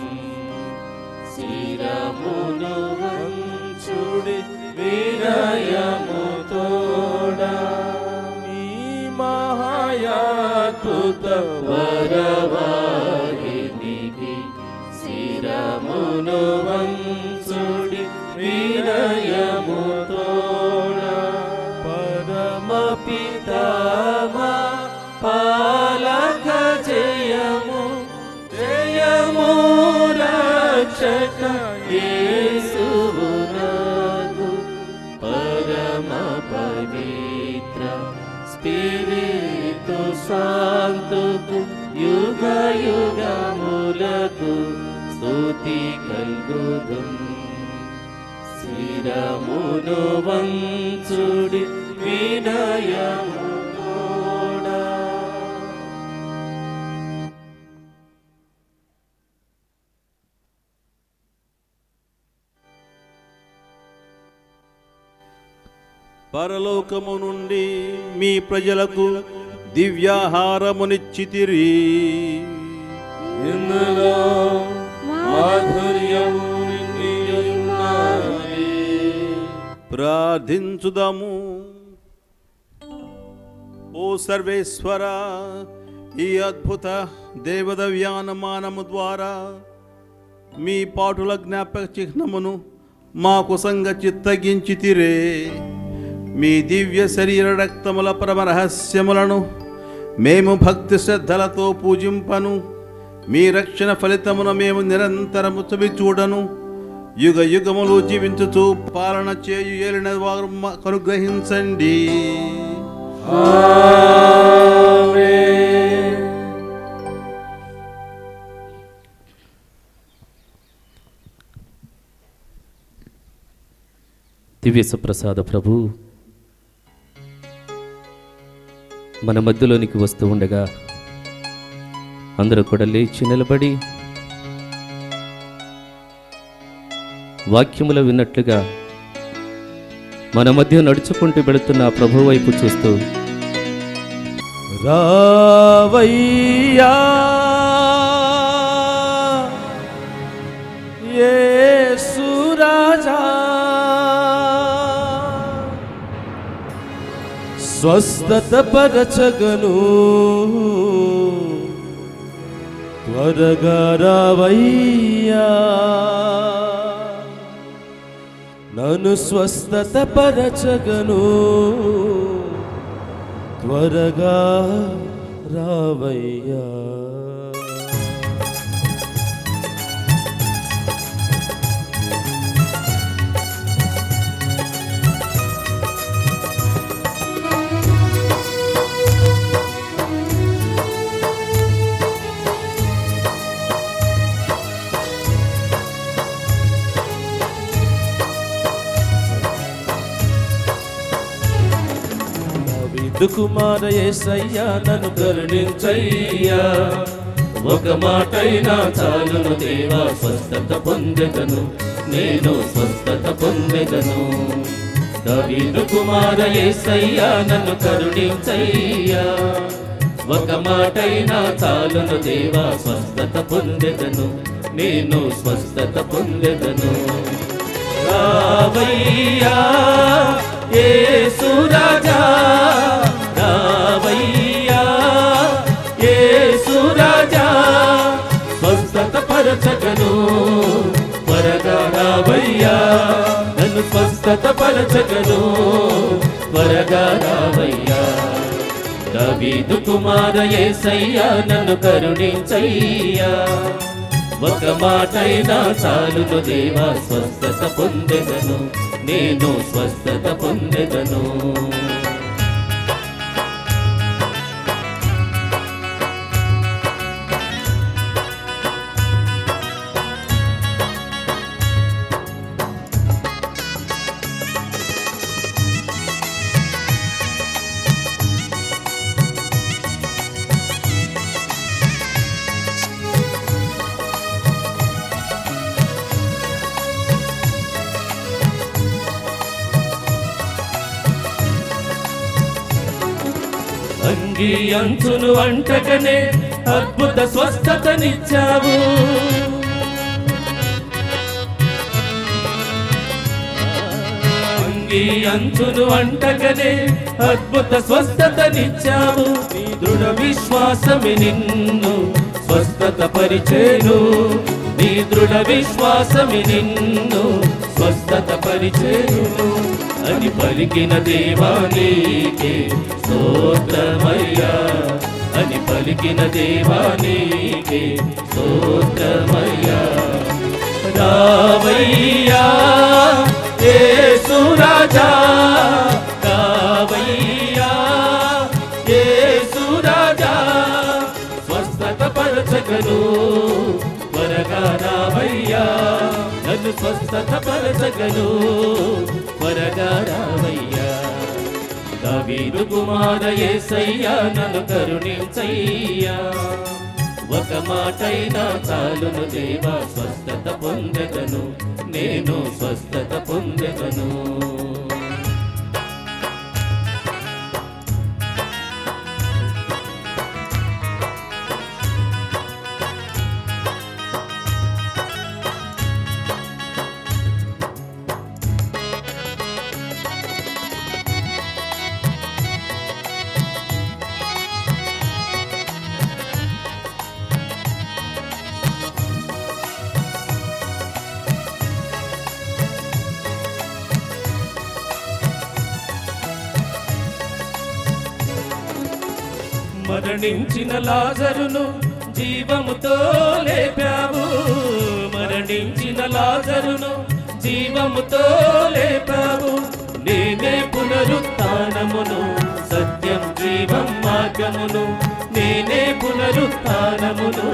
శిరమును వంచుడి వినయముతోడా మహాయాద్భుత వరవాహినికి శిరమును వంచుడి వినయముతోడా పరమ పితామా పాలక జయము జయము రక్షక యేసునాగు పరమ పవిత్ర స్పిరితు శాంతుకు యుగ యుగములకు స్తుతి కల్గుదున్ శిరమును వంచుడి వినయముతోడా పరలోకము నుండి మీ ప్రజలకు దివ్యాహారమునిచ్చితిరి. ఇందులో మాధుర్యము నిండి ఉన్నది. ప్రార్థించుదాము. ఓ సర్వేశ్వర, ఈ అద్భుత దేవదవ్యానమానము ద్వారా మీ పాటుల జ్ఞాపక చిహ్నమును మాకు సంగచిత్తగించితిరే. మీ దివ్య శరీర రక్తముల పరమ రహస్యములను మేము భక్తి శ్రద్ధలతో పూజింపను. మీ రక్షణ ఫలితమును మేము నిరంతరము చవి చూడను. యుగ యుగములు జీవించుచు పాలన చేయు ఏలిన వారు మాకు అనుగ్రహించండి. దివ్య సుప్రసాద ప్రభు మన మధ్యలోనికి వస్తూ ఉండగా అందరూ కూడా లేచి నిలబడి వాక్యములు విన్నట్లుగా మన మధ్య నడుచుకుంటూ వెళుతున్న ప్రభు వైపు చూస్తూ రావయ్యా యేసు రాజా, స్వస్థత పరచగను త్వరగా రావయ్యా, నన్ను స్వస్థత పరచగను త్వరగా రావయ్యా. కుమార యేసయ్యా, నన్ను కరుణించయ్యా, ఒక మాటైనా చాలును దేవా, స్వస్థత పొందెదను, నేను స్వస్థత పొందెదను. దావీదు కుమార యేసయ్యా, నన్ను కరుణించయ్యా, ఒక మాటైనా చాలును దేవా, స్వస్థత పొందెదను, నేను స్వస్థత పొందెదను. రావయ్యా యేసు రాజా, రావయ్యా యేసు రాజా, స్వస్థత పరచగను త్వరగా రావయ్యా, నన్ను స్వస్థత పరచగను త్వరగా రావయ్యా. దావీదు కుమార యేసయ్యా, నన్ను కరుణించయ్యా, ఒక మాటైనా చాలును దేవా, స్వస్థత పొందెదను, నేను స్వస్థత పొందెదను. అంగీ అంచును అంటగనే అద్భుత స్వస్థతనిచ్చావు, అంగీ అంచును అంటగనే అద్భుత స్వస్థతనిచ్చావు. నీ దృఢ విశ్వాసమే నిన్ను స్వస్థత పరిచేను, నీ దృఢ విశ్వాసమే నిన్ను స్వస్థత పరిచేను అని పలికిన దేవానికి స్తోత్రమయ్యా, అని పలికిన దేవానికి స్తోత్రమయ్యా. రావయ్యా యేసు రాజా, రావయ్యా యేసు రాజా, స్వస్థత పరచగను త్వరగా రావయ్యా, నన్ను స్వస్థత పరచగను త్వరగా రావయ్యా. దావీదు కుమార యేసయ్యా, నన్ను కరుణించయ్యా, ఒక మాటైనా చాలును దేవా, స్వస్థత పొందెదను, నేను స్వస్థత పొందెదను. మరణించిన లాజరును జీవముతో లేపావు, మరణించిన లాజరును జీవముతో లేపావు. నేనే పునరుత్థానమును సత్యం జీవం మార్గమును, నేనే పునరుత్థానమును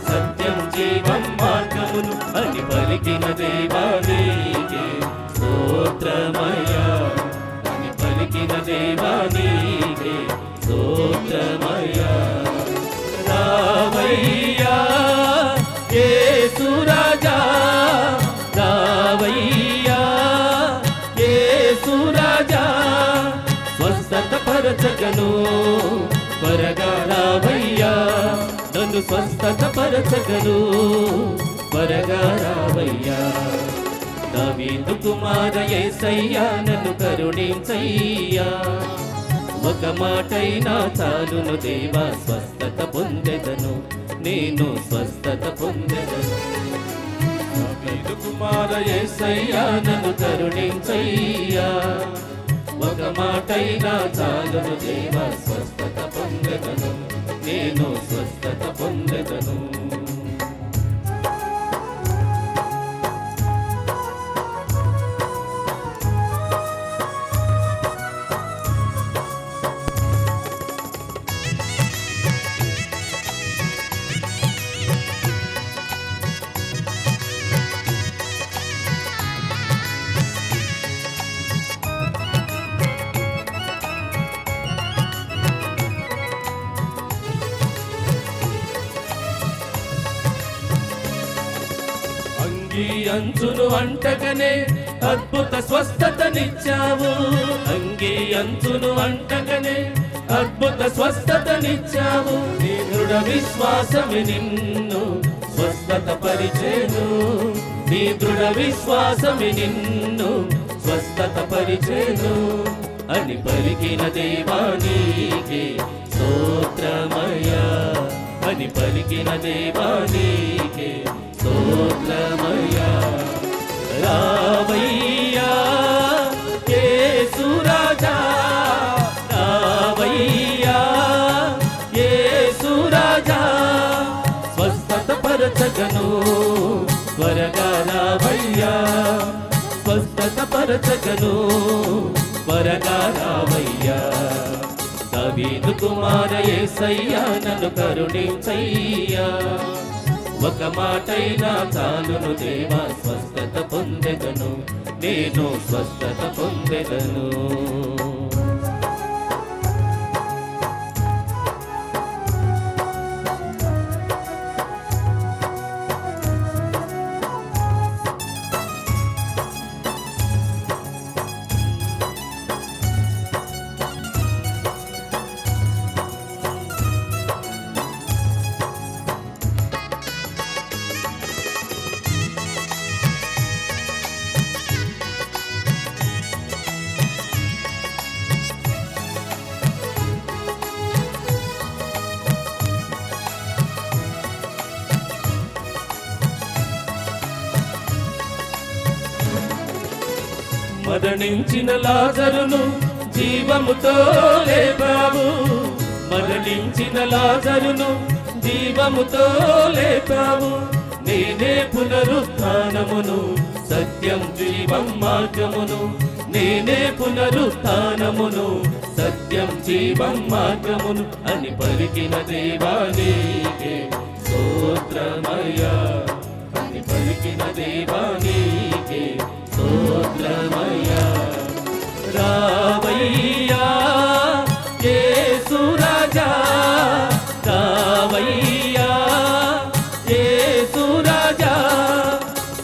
సత్యం జీవం మార్గమును అని పలికిన దేవానికి స్తోత్రమయ్యా, అని పలికిన దేవానికి స్తోత్రమయ్యా. రావయ్యా యేసు రాజా, రావయ్యా యేసు రాజా, స్వస్థత పరచగను త్వరగా రావయ్యా, నన్ను స్వస్థత పరచగను త్వరగా రావయ్యా. దావీదు కుమార యేసయ్యా నన్ను కరుణించయ్యా, ఒక మాటైనా చాలును దేవా స్వస్థత పొందెదను, నేను స్వస్థత పొందెదను. దావీదు కుమార యేసయ్యా నన్ను కరుణించయ్యా, ఒక మాటైనా చాలును దేవా స్వస్థత పొందెదను, నేను స్వస్థత పొందెదను. అంగీ అంచును అంటగనే అద్భుత స్వస్థతనిచ్చావు, అంగీ అంచును అంటగనే అద్భుత స్వస్థతనిచ్చావు. నీ దృఢ విశ్వాసమే నిన్ను స్వస్థత పరిచేను, నీ దృఢ విశ్వాసమే నిన్ను స్వస్థత పరిచేను అని పలికిన దేవానికి స్తోత్రమయ్యా, అని పలికిన దేవానికి స్తోత్రమయ్యా. రావయ్యా యేసు రాజా, రావయ్యా యేసు రాజా, స్వస్థత పరచగను త్వరగా రావయ్యా, స్వస్థత పరచగను త్వరగా రావయ్యా. దావీదు కుమార యేసయ్యా నన్ను కరుణించయ్యా, ఒక మాటైనా చాలును దేవా స్వస్థత పొందెదను, నేను స్వస్థత పొందెదను. మరణించిన లాజరును జీవముతో లేపావు, మరణించిన లాజరును జీవముతో లేపావు. నేనే పునరుత్థానమును సత్యం జీవం మార్గమును, నేనే పునరుత్థానమును సత్యం జీవం మార్గమును అని పలికిన దేవానికి స్తోత్రమయ్యా, అని పలికిన దేవానికి స్తోత్రమయ్యా. రావయ్యా యేసు రాజా, రావయ్యా యేసు రాజా,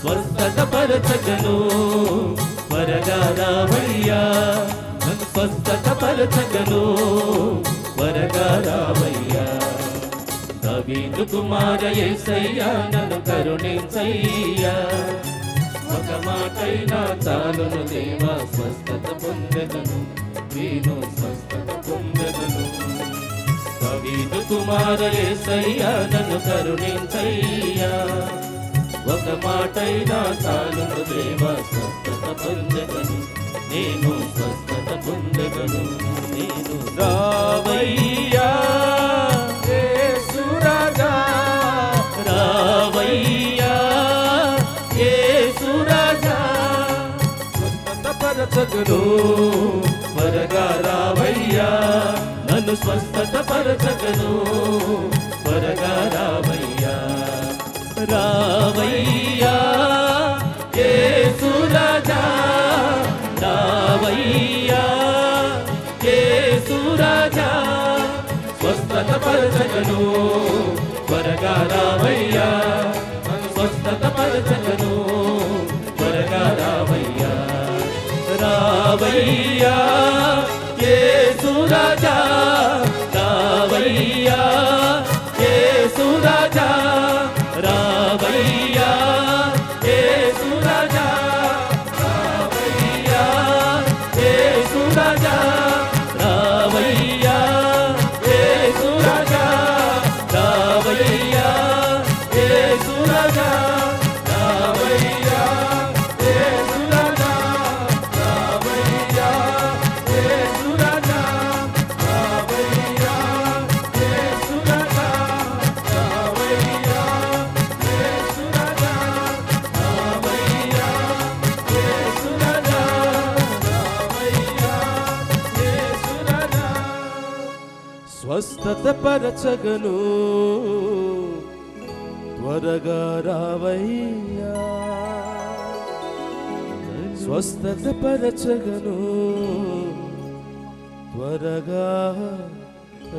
స్వస్థత పరచగను త్వరగా రావయ్యా, నన్ను స్వస్థత పరచగను త్వరగా రావయ్యా. దావీదు కుమార యేసయ్యా నన్ను కరుణించయ్యా, ఒక మాటైనా చాలును దేవా స్వస్థత పొందెదను, నేను స్వస్థత పొందెదను. దావీదు కుమార యేసయ్యా నన్ను కరుణించయ్యా, ఒక మాటైనా చాలును దేవా స్వస్థత పొందెదను, నేను స్వస్థత పొందెదను. నేను రావయ్యా పరచగను త్వరగా రావయ్యా నన్ను స్వస్థత పరచగను త్వరగా రావయ్యా రావయ్యా యేసు రాజా రావయ్యా యేసు రాజా స్వస్థత పరచగను త్వరగా రావయ్యా స్వస్థత పరచగను త్వరగా రావయ్యా రావయ్యా యేసు రాజా రావయ్యా యేసు రాజా రావయ్యా యేసు రాజా రావయ్యా యేసు రాజా రావయ్యా యేసు రాజా రావయ్యా యేసు రాజా రావయ్యా యేసు రాజా రావయ్యా యేసు రాజా రావయ్యా యేసు రాజా రావయ్యా యేసు రాజా రావయ్యా యేసు రాజా రావయ్యా యేసు రాజా స్వస్థత పరచగను త్వరగా రావయ్యా స్వస్థత పరచగను త్వరగా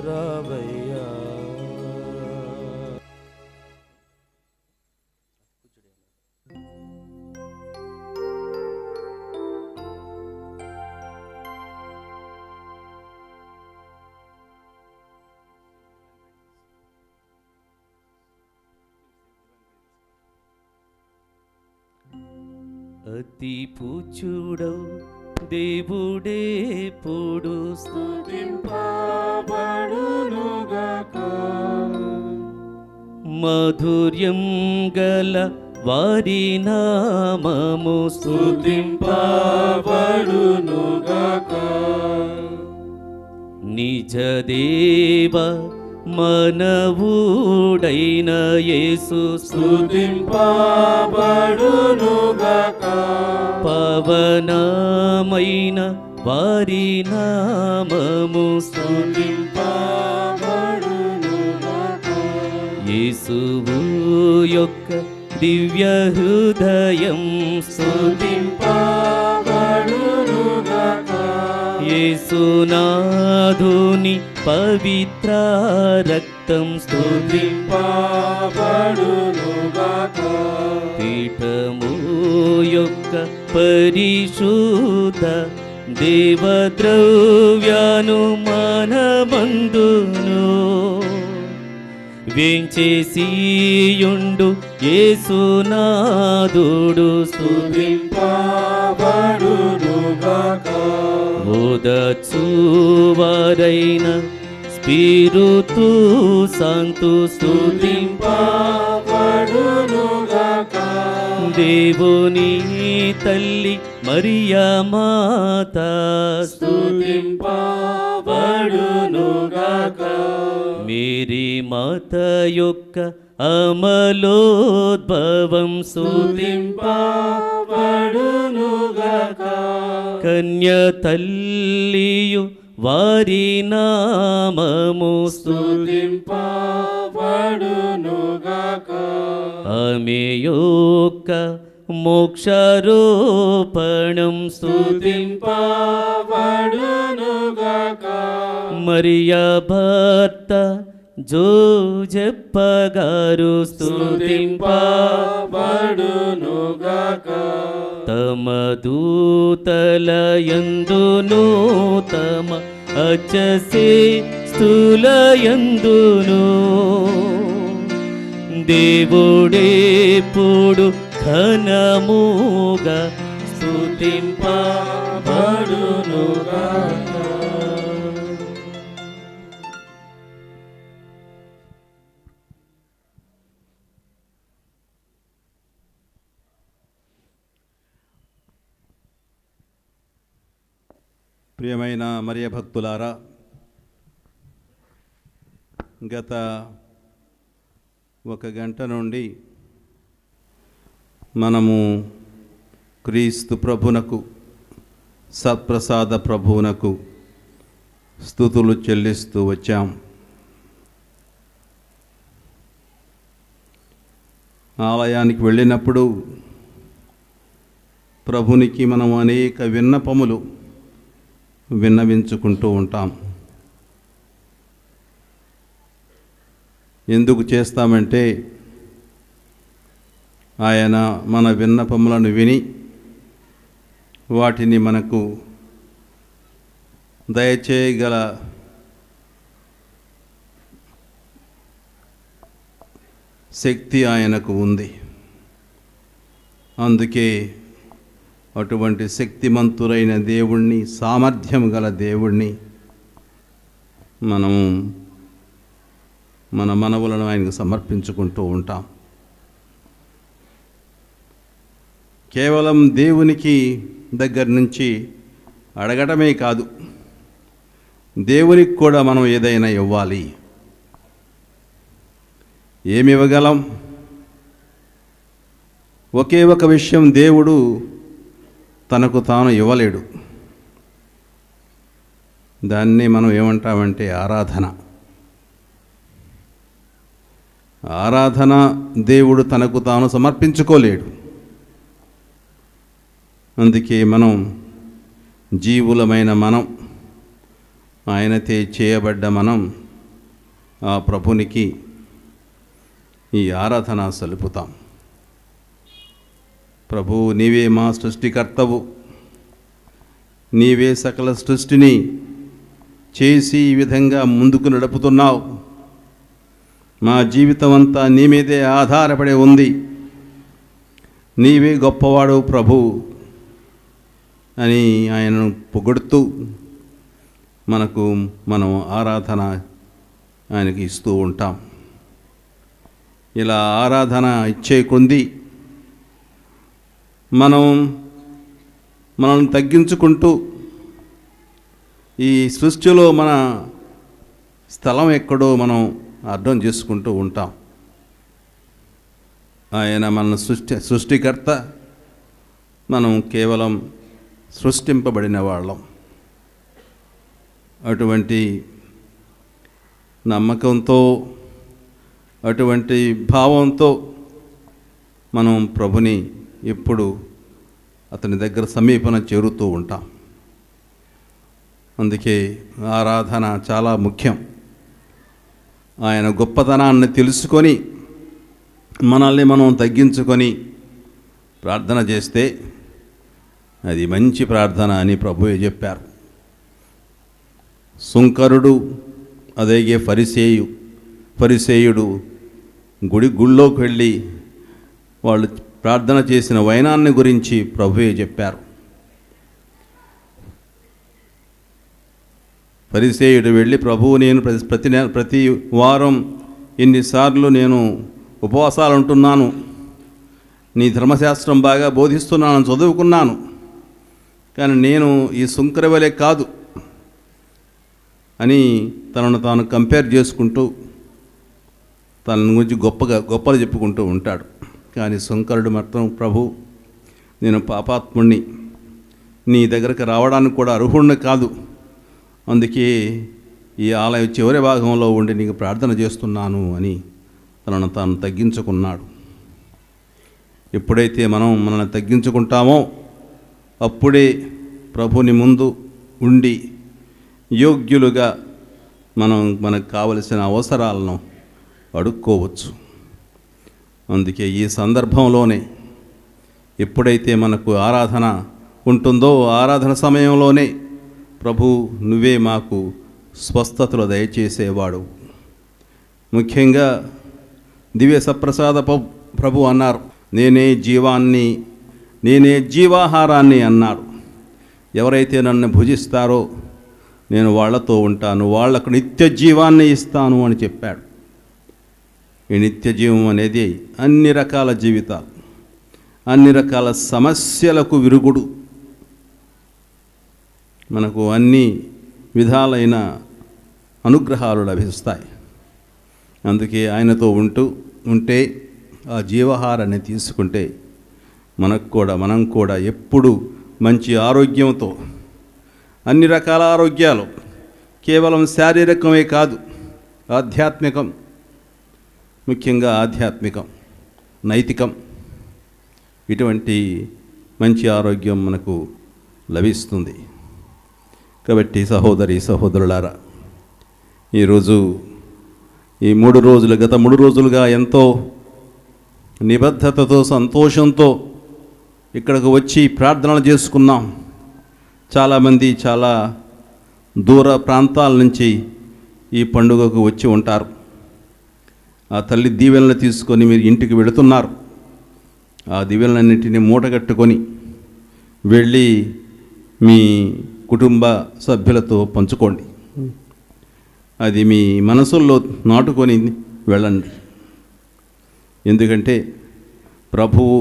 రావయ్యా అతి పూచుడవు దేవుడే పొడు స్తుతింపబడునుగాక మాధుర్యం గల వారి నామము స్తుతింపబడునుగాక నిజ దేవ మనవుడైన యేసు స్తుతింపబడునుగాక పవనమైన వారి నామము స్తుతింపబడునుగాక యేసువు యొక్క దివ్య హృదయం స్తుతింపబడునుగాక యేసునాథుని పవిత్ర రక్తం స్తుతింపబడునుగాక పీఠము యొక్క పరిశుద్ధ దేవద్రవ్యాను మనమందును వేంచేసియుండు యేసునాథుడు స్తుతింపబడునుగాక ఓదచువారైన స్పిరితు శాంతు స్తుతింపబడునుగాక దేవుని తల్లి మరియా మాత స్తుతింపబడునుగాక మేరీ మాత యొక్క అమలోద్భవం స్తుతింపబడునుగాక కన్య తల్లియు వారి నామము స్తుతింపబడునుగాక ఆమె యొక్క మోక్షారోపణం స్తుతింపబడునుగాక మరియా భర్త జోజప్పగారు స్తుతింపబడునుగాక తమ దూతలయందును తమ అచ్చసే స్థూలయందును దేవుడేప్పుడు ఘనముగా స్తుతింపబడునుగాక ప్రియమైన మరియ భక్తులారా, గత 1 గంట నుండి మనము క్రీస్తు ప్రభునకు సత్ప్రసాద ప్రభువునకు స్తుతులు చెల్లిస్తూ వచ్చాం. ఆలయానికి వెళ్ళినప్పుడు ప్రభునికి మనం అనేక విన్నపములు విన్నవించుకుంటూ ఉంటాం. ఎందుకు చేస్తామంటే ఆయన మన విన్నపములను విని వాటిని మనకు దయచేయగల శక్తి ఆయనకు ఉంది. అందుకే అటువంటి శక్తిమంతులైన దేవుణ్ణి, సామర్థ్యం గల దేవుణ్ణి మనము మన మనవులను ఆయనకు సమర్పించుకుంటూ ఉంటాం. కేవలం దేవునికి దగ్గర నుంచి అడగటమే కాదు, దేవునికి కూడా మనం ఏదైనా ఇవ్వాలి. ఏమి ఇవ్వగలం? ఒకే ఒక విషయం దేవుడు తనకు తాను ఇవ్వలేడు. దాన్ని మనం ఏమంటామంటే ఆరాధన. ఆరాధన దేవుడు తనకు తాను సమర్పించుకోలేడు. అందుకే మనం జీవులమైన మనం, ఆయనతే చేయబడ్డ మనం ఆ ప్రభునికి ఈ ఆరాధన సలుపుతాం. ప్రభు, నీవే మా సృష్టికర్తవు, నీవే సకల సృష్టిని చేసి ఈ విధంగా ముందుకు నడుపుతున్నావు. మా జీవితం అంతా నీ మీదే ఆధారపడి ఉంది. నీవే గొప్పవాడు ప్రభు అని ఆయనను పొగుడుతూ మనం ఆరాధన ఆయనకి ఇస్తూ ఉంటాం. ఇలా ఆరాధన ఇచ్చే కొంది మనం తగ్గించుకుంటూ ఈ సృష్టిలో మన స్థలం ఎక్కడో మనం అర్థం చేసుకుంటూ ఉంటాం. ఆయన మన సృష్టికర్త, మనం కేవలం సృష్టింపబడిన వాళ్ళం. అటువంటి నమ్మకంతో, అటువంటి భావంతో మనం ప్రభుని ఎప్పుడు అతని దగ్గర సమీపన చేరుతూ ఉంటాం. అందుకే ఆరాధన చాలా ముఖ్యం. ఆయన గొప్పతనాన్ని తెలుసుకొని మనల్ని మనం తగ్గించుకొని ప్రార్థన చేస్తే అది మంచి ప్రార్థన అని ప్రభువే చెప్పారు. సుంకరుడు, అదేగే ఫరిసేయుడు గుళ్ళోకి వెళ్ళి వాళ్ళు ప్రార్థన చేసిన వైనాన్ని గురించి ప్రభువే చెప్పారు. ఫరిసేయుడు వెళ్ళి, ప్రభువు, నేను ప్రతి వారం ఎన్నిసార్లు నేను ఉపవాసాలు ఉంటున్నాను, నీ ధర్మశాస్త్రం బాగా బోధిస్తున్నాను, చదువుకున్నాను, కానీ నేను ఈ సుంకరి వలె కాదు అని తనను తాను కంపేర్ చేసుకుంటూ తన గురించి గొప్పలు చెప్పుకుంటూ ఉంటాడు. కానీ సుంకరుడు మాత్రం, ప్రభు, నేను పాపాత్ముణ్ణి, నీ దగ్గరకు రావడానికి కూడా అర్హుణ్ణి కాదు, అందుకే ఈ ఆలయం చివరి భాగంలో ఉండి నీకు ప్రార్థన చేస్తున్నాను అని తనను తాను తగ్గించుకున్నాడు. ఎప్పుడైతే మనల్ని తగ్గించుకుంటామో అప్పుడే ప్రభుని ముందు ఉండి యోగ్యులుగా మనకు కావలసిన అవసరాలను అడుక్కోవచ్చు. అందుకే ఈ సందర్భంలోనే ఎప్పుడైతే మనకు ఆరాధన ఉంటుందో ఆరాధన సమయంలోనే ప్రభు, నువ్వే మాకు స్వస్థతలు దయచేసేవాడు. ముఖ్యంగా దివ్య సప్రసాద ప్రభు అన్నారు, నేనే జీవాహారాన్ని అన్నారు. ఎవరైతే నన్ను భుజిస్తారో నేను వాళ్ళతో ఉంటాను, వాళ్లకు నిత్య జీవాన్ని ఇస్తాను అని చెప్పాడు. ఈ నిత్య జీవం అనేది అన్ని రకాల జీవితాలు, అన్ని రకాల సమస్యలకు విరుగుడు. మనకు అన్ని విధాలైన అనుగ్రహాలు లభిస్తాయి. అందుకే ఆయనతో ఉంటే ఆ జీవహారాన్ని తీసుకుంటే మనం కూడా ఎప్పుడు మంచి ఆరోగ్యంతో, అన్ని రకాల ఆరోగ్యాలు కేవలం శారీరకమే కాదు, ఆధ్యాత్మికం, ముఖ్యంగా ఆధ్యాత్మికం, నైతికం, ఇటువంటి మంచి ఆరోగ్యం మనకు లభిస్తుంది. కాబట్టి సహోదరి సహోదరులారా, ఈరోజు గత 3 రోజులుగా ఎంతో నిబద్ధతతో సంతోషంతో ఇక్కడికి వచ్చి ప్రార్థనలు చేసుకున్నాం. చాలామంది చాలా దూర ప్రాంతాల నుంచి ఈ పండుగకు వచ్చి ఉంటారు. ఆ తల్లి దీవెనలు తీసుకొని మీరు ఇంటికి వెళుతున్నారు. ఆ దీవెనలన్నింటినీ మూటగట్టుకొని వెళ్ళి మీ కుటుంబ సభ్యులతో పంచుకోండి. అది మీ మనసుల్లో నాటుకొని వెళ్ళండి. ఎందుకంటే ప్రభువు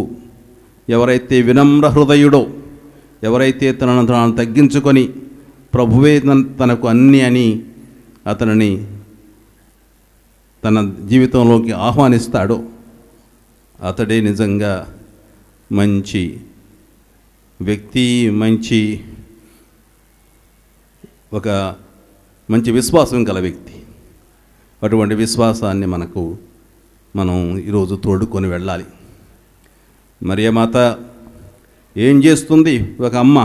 ఎవరైతే వినమ్ర హృదయుడో, ఎవరైతే తనను తాను తగ్గించుకొని ప్రభువే తనకు అన్నీ అని అతనిని తన జీవితంలోకి ఆహ్వానిస్తాడో అతడే నిజంగా మంచి వ్యక్తి, మంచి విశ్వాసం గల వ్యక్తి. అటువంటి విశ్వాసాన్ని మనం ఈరోజు తోడుకొని వెళ్ళాలి. మరియమాత ఏం చేస్తుంది? ఒక అమ్మ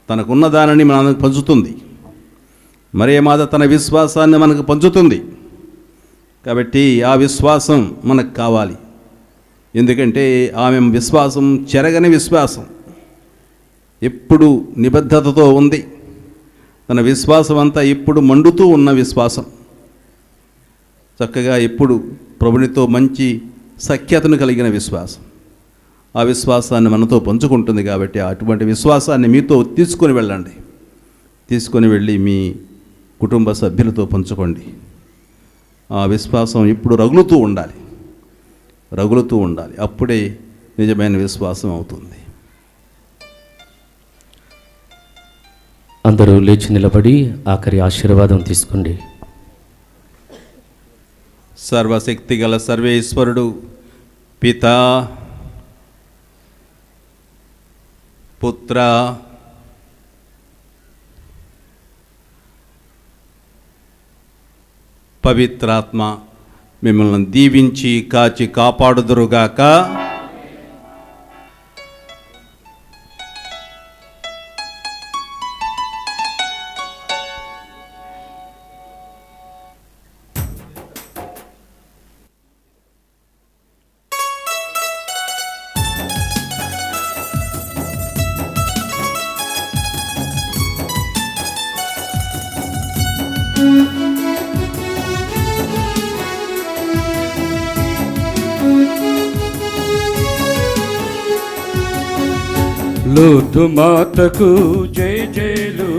తనకున్న దానిని మనకు పంచుతుంది. మరియమాత తన విశ్వాసాన్ని మనకు పంచుతుంది. కాబట్టి ఆ విశ్వాసం మనకు కావాలి. ఎందుకంటే ఆమె విశ్వాసం చెరగని విశ్వాసం, ఎప్పుడు నిబద్ధతతో ఉంది. తన విశ్వాసం అంతా ఎప్పుడు మండుతూ ఉన్న విశ్వాసం, చక్కగా ఎప్పుడు ప్రభునితో మంచి సఖ్యతను కలిగిన విశ్వాసం. ఆ విశ్వాసాన్ని మనతో పంచుకుంటుంది. కాబట్టి అటువంటి విశ్వాసాన్ని మీతో తీసుకొని వెళ్ళండి. తీసుకొని వెళ్ళి మీ కుటుంబ సభ్యులతో పంచుకోండి. ఆ విశ్వాసం ఇప్పుడు రగులుతూ ఉండాలి. అప్పుడే నిజమైన విశ్వాసం అవుతుంది. అందరూ లేచి నిలబడి ఆఖరి ఆశీర్వాదం తీసుకోండి. సర్వశక్తి గల సర్వేశ్వరుడు పితా, పుత్ర, పవిత్రాత్మ మిమ్మల్ని దీవించి కాచి కాపాడుదురుగాక. లోతు మాతకు జై జైలు,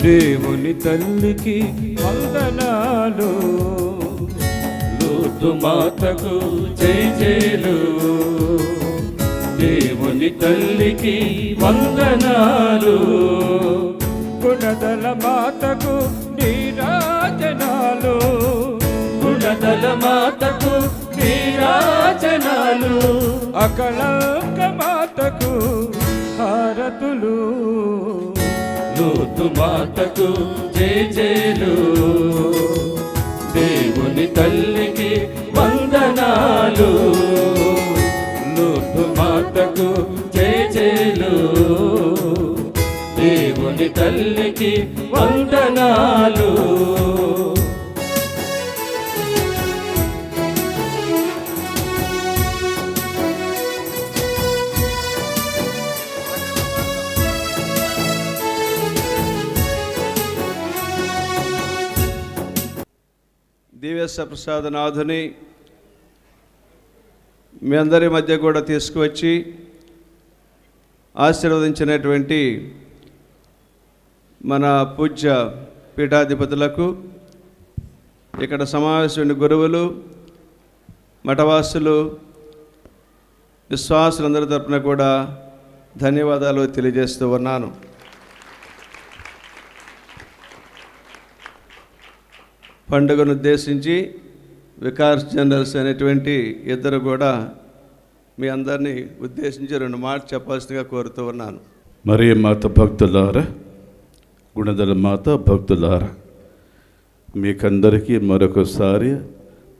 దేవుని తల్లికి వందనాలు. లోతు మాతకు జై జైలు, దేవుని తల్లికి వందనాలు. గుణదల మాతకు నీరాజనాలు, గుణదల మాతకు నీరాజనాలు. అకళంక మాతకు హారతులు. లోతు మాతకు జై జైలు, దేవుని తల్లికి వందనాలు. లోతు మాతకు జై జైలు, దేవుని తల్లికి వందనాలు. దివ్య ప్రసాదనాథుని మీ అందరి మధ్య కూడా తీసుకువచ్చి ఆశీర్వదించినటువంటి మన పూజ్య పీఠాధిపతులకు, ఇక్కడ సమావేశమైన గురువులు, మఠవాసులు, విశ్వాసులందరి తరపున కూడా ధన్యవాదాలు తెలియజేస్తూ ఉన్నాను. పండుగను ఉద్దేశించి వికాస్ జనరల్స్ అనేటువంటి ఇద్దరు కూడా మీ అందరినీ ఉద్దేశించి 2 మాటలు చెప్పాల్సిందిగా కోరుతూ ఉన్నాను. మరియ మాత భక్తులారా, గుణదల మాత భక్తులారా, మీకందరికీ మరొకసారి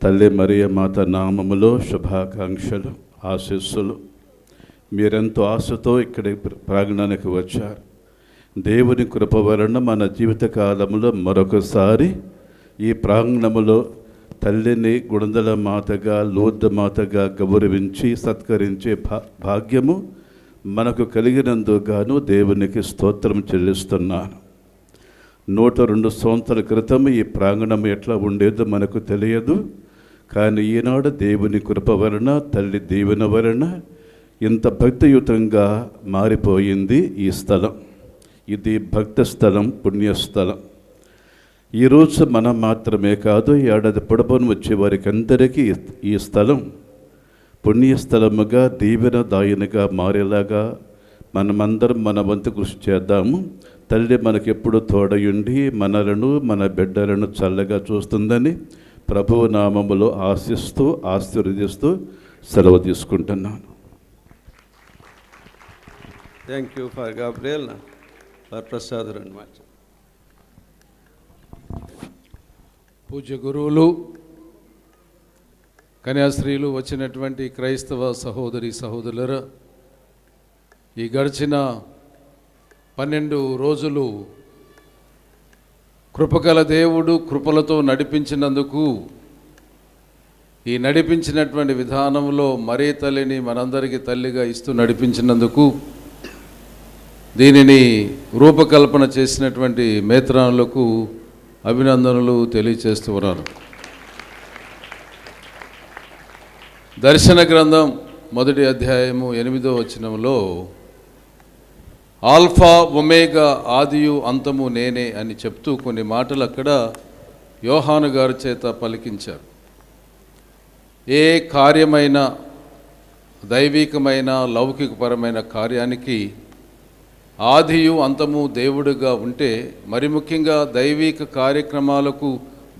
తల్లి మరియ మాత నామములో శుభాకాంక్షలు, ఆశీస్సులు. మీరెంతో ఆశతో ఇక్కడి ప్రాంగణానికి వచ్చారు. దేవుని కృప వలన మన జీవితకాలంలో మరొకసారి ఈ ప్రాంగణములో తల్లిని గుణదల మాతగా, లూర్దు మాతగా గౌరవించి సత్కరించే భాగ్యము మనకు కలిగినందుకు గాను దేవునికి స్తోత్రం చెల్లిస్తున్నాను. 102 సంవత్సరాల క్రితం ఈ ప్రాంగణం ఎట్లా ఉండేదో మనకు తెలియదు. కానీ ఈనాడు దేవుని కృప వలన, తల్లి దీవెన వలన ఇంత భక్తియుతంగా మారిపోయింది ఈ స్థలం. ఇది భక్త స్థలం, పుణ్యస్థలం. ఈరోజు మనం మాత్రమే కాదు, ఏడాది పొడవును వచ్చే వారికి అందరికీ ఈ స్థలం పుణ్యస్థలముగా, దీవెనదాయనిగా మారేలాగా మనమందరం మన వంతు కృషి చేద్దాము. తల్లి మనకెప్పుడు తోడయుండి మనలను, మన బిడ్డలను చల్లగా చూస్తుందని ప్రభువు నామములో ఆశిస్తూ, ఆశీర్వదిస్తూ సెలవు తీసుకుంటున్నాను. Thank you for Gabriel for Prasad అన్నమాట. పూజ్య గురువులు, కన్యాశ్రీలు, వచ్చినటువంటి క్రైస్తవ సహోదరి సహోదరులరా, ఈ గడిచిన 12 రోజులు కృపగల దేవుడు కృపలతో నడిపించినందుకు, ఈ నడిపించినటువంటి విధానంలో మరీ తల్లిని మనందరికీ తల్లిగా ఇస్తూ నడిపించినందుకు, దీనిని రూపకల్పన చేసినటువంటి మేత్రానులకు అభినందనలు తెలియచేస్తూ ఉన్నాను. దర్శన గ్రంథం 1వ అధ్యాయము 8వ వచనంలో ఆల్ఫా ఒమేగా, ఆదియు అంతము నేనే అని చెప్తూ కొన్ని మాటలు అక్కడ యోహాను గారి చేత పలికించారు. ఏ కార్యమైన, దైవికమైన, లౌకికపరమైన కార్యానికి ఆదియు అంతము దేవుడుగా ఉంటే, మరి ముఖ్యంగా దైవిక కార్యక్రమాలకు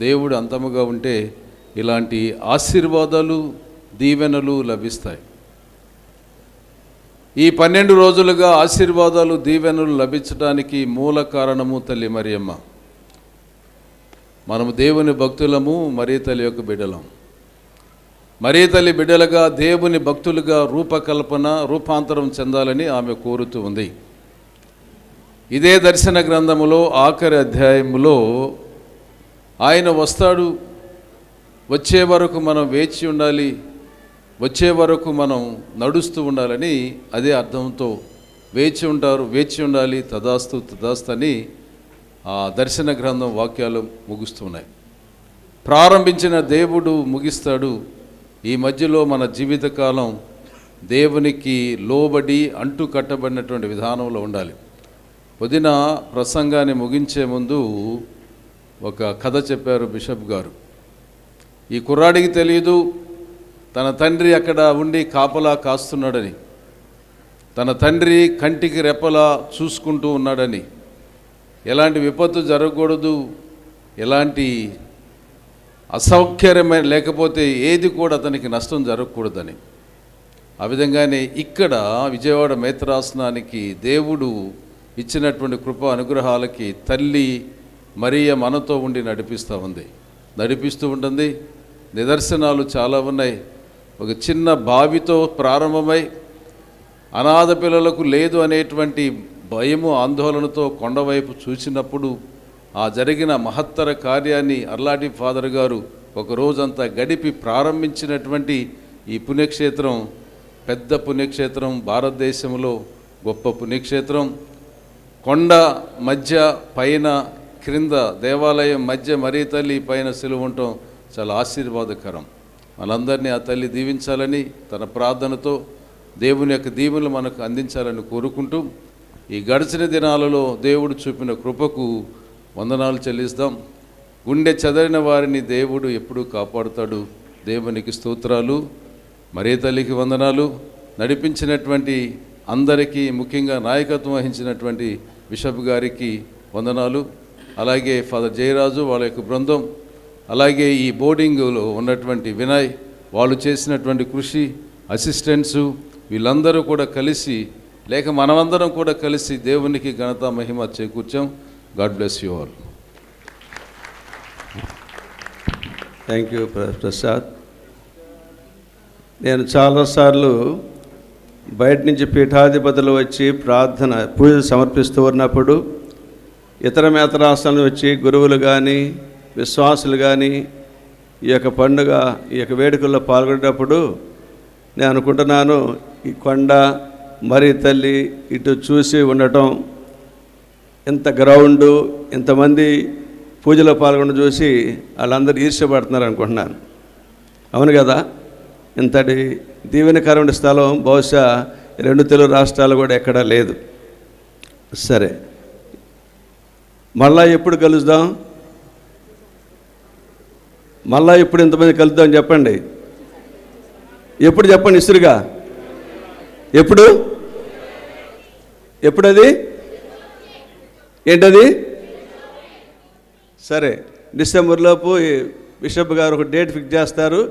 దేవుడు అంతముగా ఉంటే ఇలాంటి ఆశీర్వాదాలు, దీవెనలు లభిస్తాయి. ఈ 12 రోజులుగా ఆశీర్వాదాలు, దీవెనలు లభించడానికి మూల కారణము తల్లి మరియమ్మ. మనము దేవుని భక్తులము, మరియ తల్లి యొక్క బిడ్డలం. మరియ తల్లి బిడ్డలుగా, దేవుని భక్తులుగా రూపాంతరం చెందాలని ఆమె కోరుతూ ఉంది. ఇదే దర్శన గ్రంథములో ఆఖరి అధ్యాయములో ఆయన వస్తాడు, వచ్చే వరకు మనం వేచి ఉండాలి, వచ్చే వరకు మనం నడుస్తూ ఉండాలని అదే అర్థంతో వేచి ఉండాలి, తదాస్తు తదాస్తు అని ఆ దర్శన గ్రంథం వాక్యాలు ముగుస్తున్నాయి. ప్రారంభించిన దేవుడు ముగిస్తాడు. ఈ మధ్యలో మన జీవితకాలం దేవునికి లోబడి అంటు కట్టబడినటువంటి విధానంలో ఉండాలి. పొద్దున ప్రసంగాన్ని ముగించే ముందు ఒక కథ చెప్పారు బిషప్ గారు. ఈ కుర్రాడికి తెలియదు తన తండ్రి అక్కడ ఉండి కాపలా కాస్తున్నాడని, తన తండ్రి కంటికి రెప్పలా చూసుకుంటూ ఉన్నాడని, ఎలాంటి విపత్తు జరగకూడదు, ఎలాంటి అసౌకర్యమైన లేకపోతే ఏది కూడా అతనికి నష్టం జరగకూడదని. ఆ విధంగానే ఇక్కడ విజయవాడ మేత్రాసనానికి దేవుడు ఇచ్చినటువంటి కృపా అనుగ్రహాలకి తల్లి మరియ మనతో ఉండి నడిపిస్తూ ఉంటుంది. నిదర్శనాలు చాలా ఉన్నాయి. ఒక చిన్న బావితో ప్రారంభమై అనాథ పిల్లలకు లేదు అనేటువంటి భయము, ఆందోళనతో కొండవైపు చూసినప్పుడు ఆ జరిగిన మహత్తర కార్యాన్ని అర్లాటి ఫాదర్ గారు ఒక రోజంతా గడిపి ప్రారంభించినటువంటి ఈ పుణ్యక్షేత్రం పెద్ద పుణ్యక్షేత్రం, భారతదేశంలో గొప్ప పుణ్యక్షేత్రం. కొండ మధ్య పైన, క్రింద దేవాలయం మధ్య మరియ తల్లి, పైన సిలువ ఉండటం చాలా ఆశీర్వాదకరం. మనందరినీ ఆ తల్లి దీవించాలని, తన ప్రార్థనతో దేవుని యొక్క దీవెనలు మనకు అందించాలని కోరుకుంటూ, ఈ గడిచిన దినాలలో దేవుడు చూపిన కృపకు వందనాలు చెల్లిస్తాం. గుండె చెదరిన వారిని దేవుడు ఎప్పుడూ కాపాడుతాడు. దేవునికి స్తోత్రాలు, మరియ తల్లికి వందనాలు. నడిపించినటువంటి అందరికీ, ముఖ్యంగా నాయకత్వం వహించినటువంటి బిషప్ గారికి వందనాలు. అలాగే ఫాదర్ జయరాజు, వాళ్ళ యొక్క బృందం, అలాగే ఈ బోర్డింగ్లో ఉన్నటువంటి వినయ్, వాళ్ళు చేసినటువంటి కృషి, అసిస్టెంట్సు, వీళ్ళందరూ కూడా కలిసి లేక మనమందరం కూడా కలిసి దేవునికి ఘనత మహిమ చేకూర్చాం. God bless you all. Thank you Prasad. నేను చాలాసార్లు బయట నుంచి పీఠాధిపతులు వచ్చి ప్రార్థన పూజలు సమర్పిస్తూ ఉన్నప్పుడు ఇతర మేతరాష్ట్రాల వచ్చి గురువులు కానీ విశ్వాసులు కానీ ఈ యొక్క పండుగ ఈ యొక్క వేడుకల్లో పాల్గొనేటప్పుడు నేను అనుకుంటున్నాను, ఈ కొండ మరి తల్లి ఇటు చూసి ఉండటం, ఇంత గ్రౌండు, ఇంతమంది పూజలో పాల్గొనడం చూసి వాళ్ళందరూ ఈర్ష్యపడుతున్నారు అనుకుంటున్నాను. అవును కదా? ఇంతటి దీవెనకరమైన స్థలం బహుశా 2 తెలుగు రాష్ట్రాలు కూడా ఎక్కడా లేదు. సరే, మళ్ళా ఎప్పుడు కలుద్దాం? మళ్ళా ఎప్పుడు ఇంతమంది కలుద్దాం చెప్పండి. ఎప్పుడు చెప్పండి ఇసురుగా. ఎప్పుడది ఏంటది? సరే, డిసెంబర్లోపు బిషప్ గారు ఒక డేట్ ఫిక్స్ చేస్తారు.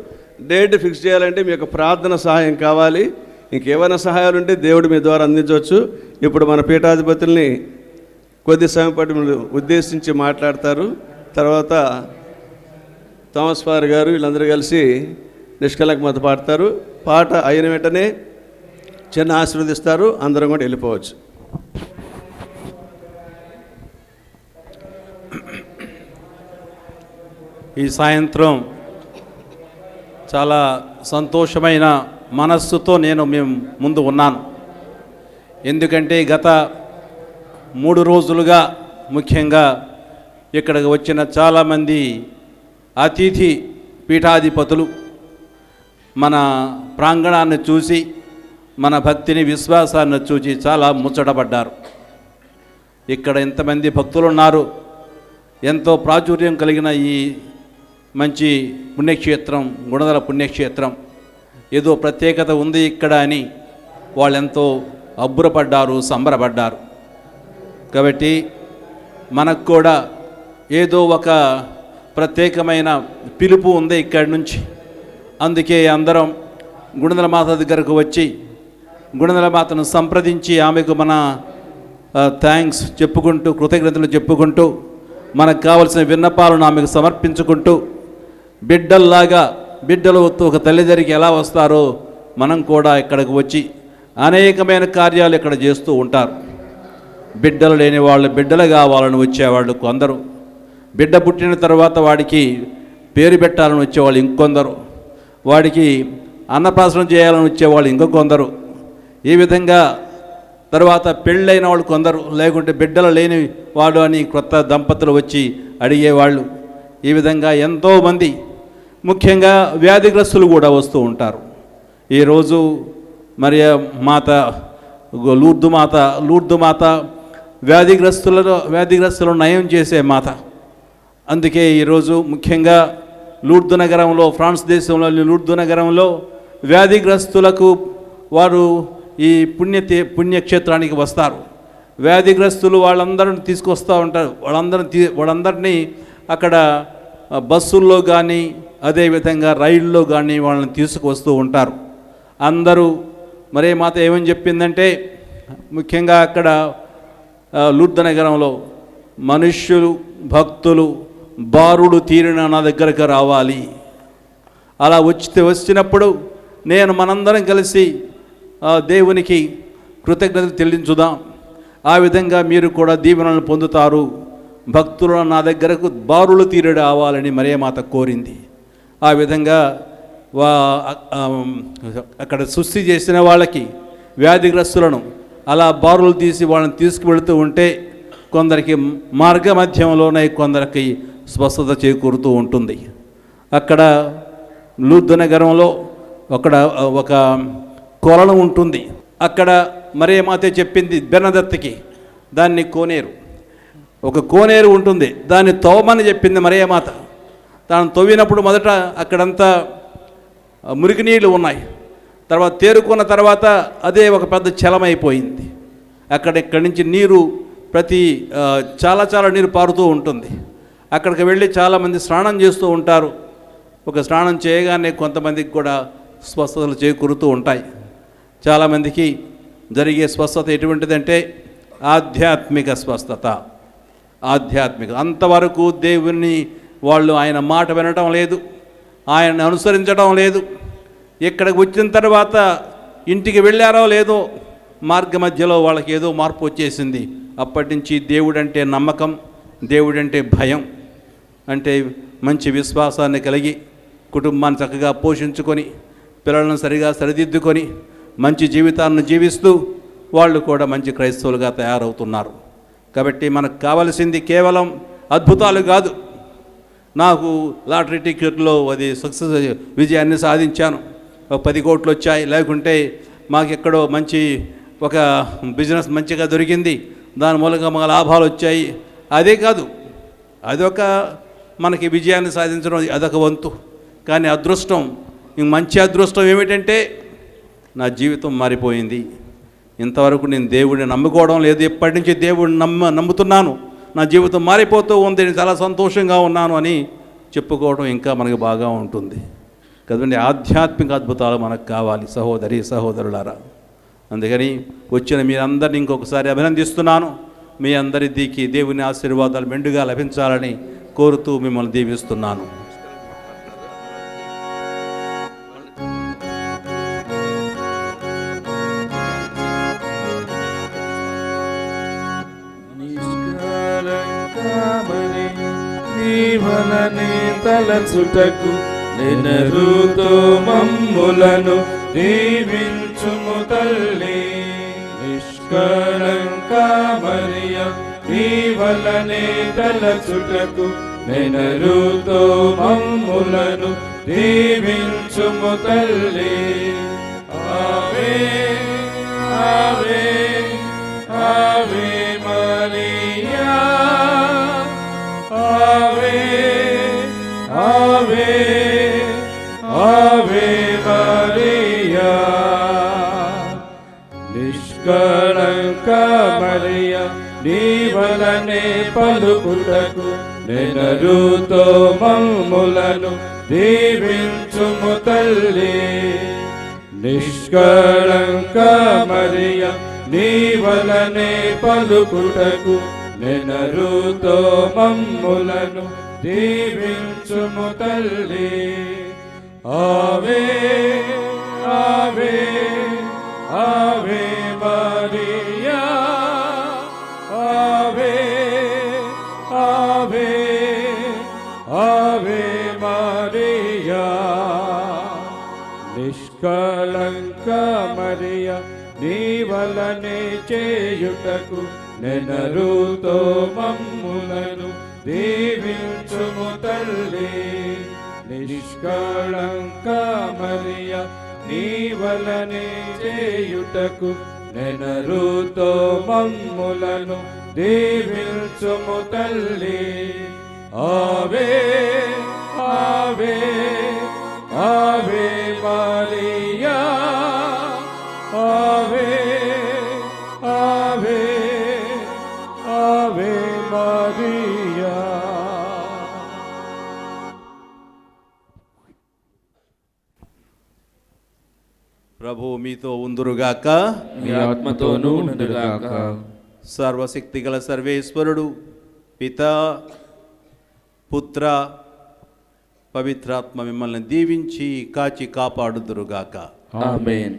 డేట్ ఫిక్స్ చేయాలంటే మీ యొక్క ప్రార్థన సహాయం కావాలి. ఇంకేమైనా సహాయాలు ఉంటే దేవుడు మీ ద్వారా అందించవచ్చు. ఇప్పుడు మన పీఠాధిపతుల్ని కొద్ది సమయం పాటు ఉద్దేశించి మాట్లాడతారు. తర్వాత థామస్ ఫాదర్ గారు వీళ్ళందరూ కలిసి నిష్కలంకమత పాడతారు. పాట అయిన వెంటనే చిన్న ఆశీర్వదిస్తారు. అందరం కూడా వెళ్ళిపోవచ్చు. ఈ సాయంత్రం చాలా సంతోషమైన మనస్సుతో మేము ముందు ఉన్నాను. ఎందుకంటే గత 3 రోజులుగా ముఖ్యంగా ఇక్కడికి వచ్చిన చాలామంది అతిథి పీఠాధిపతులు మన ప్రాంగణాన్ని చూసి మన భక్తిని విశ్వాసాన్ని చూసి చాలా ముచ్చటపడ్డారు. ఇక్కడ ఎంతమంది భక్తులు ఉన్నారు. ఎంతో ప్రాచుర్యం కలిగిన ఈ మంచి పుణ్యక్షేత్రం గుణదల పుణ్యక్షేత్రం, ఏదో ప్రత్యేకత ఉంది ఇక్కడ అని వాళ్ళెంతో అబ్బురపడ్డారు, సంబరపడ్డారు. కాబట్టి మనకు కూడా ఏదో ఒక ప్రత్యేకమైన పిలుపు ఉంది ఇక్కడి నుంచి. అందుకే అందరం గుణదల మాత దగ్గరకు వచ్చి గుణదల మాతను సంప్రదించి ఆమెకు మన థ్యాంక్స్ చెప్పుకుంటూ, కృతజ్ఞతలు చెప్పుకుంటూ, మనకు కావలసిన విన్నపాలను ఆమెకు సమర్పించుకుంటూ, బిడ్డలు ఒక తల్లిదండ్రికి ఎలా వస్తారో మనం కూడా ఇక్కడికి వచ్చి అనేకమైన కార్యాలు ఇక్కడ చేస్తూ ఉంటారు. బిడ్డలు లేని వాళ్ళు బిడ్డలు కావాలని వచ్చేవాళ్ళు కొందరు, బిడ్డ పుట్టిన తర్వాత వాడికి పేరు పెట్టాలని వచ్చేవాళ్ళు ఇంకొందరు, వాడికి అన్నప్రాసనం చేయాలని వచ్చేవాళ్ళు ఇంకొందరు, ఈ విధంగా తర్వాత పెళ్ళైన వాళ్ళు కొందరు, లేకుంటే బిడ్డలు లేని వాడు అని కొత్త దంపతులు వచ్చి అడిగేవాళ్ళు. ఈ విధంగా ఎంతోమంది ముఖ్యంగా వ్యాధిగ్రస్తులు కూడా వస్తూ ఉంటారు. ఈరోజు మరియా మాత లూర్దు మాత వ్యాధిగ్రస్తులను నయం చేసే మాత. అందుకే ఈరోజు ముఖ్యంగా లూర్దు నగరంలో, ఫ్రాన్స్ దేశంలోని లూర్దు నగరంలో వ్యాధిగ్రస్తులకు వారు ఈ పుణ్యక్షేత్రానికి వస్తారు. వ్యాధిగ్రస్తులు వాళ్ళందరిని తీసుకొస్తూ ఉంటారు. వాళ్ళందరినీ అక్కడ బస్సుల్లో కానీ అదేవిధంగా రైళ్ళలో కానీ వాళ్ళని తీసుకువస్తూ ఉంటారు. అందరూ మరే మాత ఏమని చెప్పిందంటే, ముఖ్యంగా అక్కడ లూర్దు నగరంలో మనుష్యులు భక్తులు బారుడు తీరిన నా దగ్గరకు రావాలి. అలా వచ్చినప్పుడు మనందరం కలిసి దేవునికి కృతజ్ఞతలు చెల్లించుదాం. ఆ విధంగా మీరు కూడా దీవెనలను పొందుతారు. భక్తులు నా దగ్గరకు బారులు తీరి రావాలని మరియ మాత కోరింది. ఆ విధంగా అక్కడ సృష్టి చేసిన వాళ్ళకి వ్యాధిగ్రస్తులను అలా బారులు తీసి వాళ్ళని తీసుకువెళుతూ ఉంటే కొందరికి మార్గ మధ్యంలోనే కొందరికి స్వస్థత చేకూరుతూ ఉంటుంది. అక్కడ లూర్దు నగరంలో ఒక కొలను ఉంటుంది. అక్కడ మరియ మాతే చెప్పింది బెర్నదత్తుకి, దాన్ని కోనేరు, ఒక కోనేరు ఉంటుంది, దాన్ని తవ్వమని చెప్పింది మరియ మాత. తాను తవ్వినప్పుడు మొదట అక్కడంతా మురికి నీళ్ళు ఉన్నాయి. తర్వాత తేరుకున్న తర్వాత అదే ఒక పెద్ద చలమైపోయింది. ఇక్కడి నుంచి నీరు చాలా నీరు పారుతూ ఉంటుంది. అక్కడికి వెళ్ళి చాలామంది స్నానం చేస్తూ ఉంటారు. ఒక స్నానం చేయగానే కొంతమందికి కూడా స్వస్థతలు చేకూరుతూ ఉంటాయి. చాలామందికి జరిగే స్వస్థత ఎటువంటిదంటే ఆధ్యాత్మిక స్వస్థత. ఆధ్యాత్మిక అంతవరకు దేవుని వాళ్ళు ఆయన మాట వినటం లేదు, ఆయన్ని అనుసరించడం లేదు. ఇక్కడికి వచ్చిన తర్వాత ఇంటికి వెళ్ళారో లేదో మార్గ మధ్యలో వాళ్ళకి ఏదో మార్పు వచ్చేసింది. అప్పటి నుంచి దేవుడంటే నమ్మకం, దేవుడంటే భయం, అంటే మంచి విశ్వాసాన్ని కలిగి కుటుంబాన్ని చక్కగా పోషించుకొని పిల్లలను సరిగా సరిదిద్దుకొని మంచి జీవితాన్ని జీవిస్తూ వాళ్ళు కూడా మంచి క్రైస్తవులుగా తయారవుతున్నారు. కాబట్టి మనకు కావలసింది కేవలం అద్భుతాలు కాదు. నాకు లాటరీ టికెట్లో అది సక్సెస్ విజయాన్ని సాధించాను, 10 కోట్లు వచ్చాయి, లేకుంటే మాకెక్కడో మంచి ఒక బిజినెస్ మంచిగా దొరికింది, దాని మూలంగా మా లాభాలు వచ్చాయి, అదే కాదు. అదొక మనకి విజయాన్ని సాధించడం అదొక వంతు. కానీ అదృష్టం, మంచి అదృష్టం ఏమిటంటే నా జీవితం మారిపోయింది. ఇంతవరకు నేను దేవుడిని నమ్ముకోవడం లేదు, ఎప్పటి నుంచి దేవుడిని నమ్ముతున్నాను, నా జీవితం మారిపోతూ ఉంది, నేను చాలా సంతోషంగా ఉన్నాను అని చెప్పుకోవడం ఇంకా మనకు బాగా ఉంటుంది కదండి. ఆధ్యాత్మిక అద్భుతాలు మనకు కావాలి సహోదరి సహోదరులారా. అందుకని వచ్చిన మీరందరినీ ఇంకొకసారి అభినందిస్తున్నాను. మీ అందరికీ దేవుని ఆశీర్వాదాలు మెండుగా లభించాలని కోరుతూ మిమ్మల్ని దీవిస్తున్నాను. నీవలనే తలచుటకు నెనరుతో మమ్ములను దీవించుము తల్లి. నిష్కళంక మరియ నీవలనే తలచుటకు నెనరుతో మమ్ములను దీవించుము తల్లి. ఆవే ఆవే ఆవే మరియా, ఆవే ఆవే ఆవే మరియా. నిష్కళంక మరియ నీవలనే పలుకుటకు నెనరుతో మమ్ములను దీవించుము తల్లి. నిష్కళంక మరియ నీవలనే పలుకుటకు నెనరుతో మమ్ములను దీవించుము తల్లి. ఆవే ఆవే ఆవే మరియా, ఆవే ఆవే ఆవే మరియా. నిష్కళంక మరియ నీవలనే చేయుటకు నెనరుతో మమ్ములను దీవించుము తల్లి. నిష్కళంక మరియ నీవలనే చేయుటకు నెనరుతో మమ్ములను దీవించుము తల్లి. ఆవే ఆవే ఆవే మరియా, ఆవే ఆవే ఆవే మరియా. ప్రభు మీతో ఉందురుగాక, మీ ఆత్మతోనూ ఉండుగాక. సర్వశక్తిగల సర్వేశ్వరుడు పితా పుత్ర పవిత్రాత్మ మిమ్మల్ని దీవించి కాచి కాపాడుదురుగాక. ఆమేన్.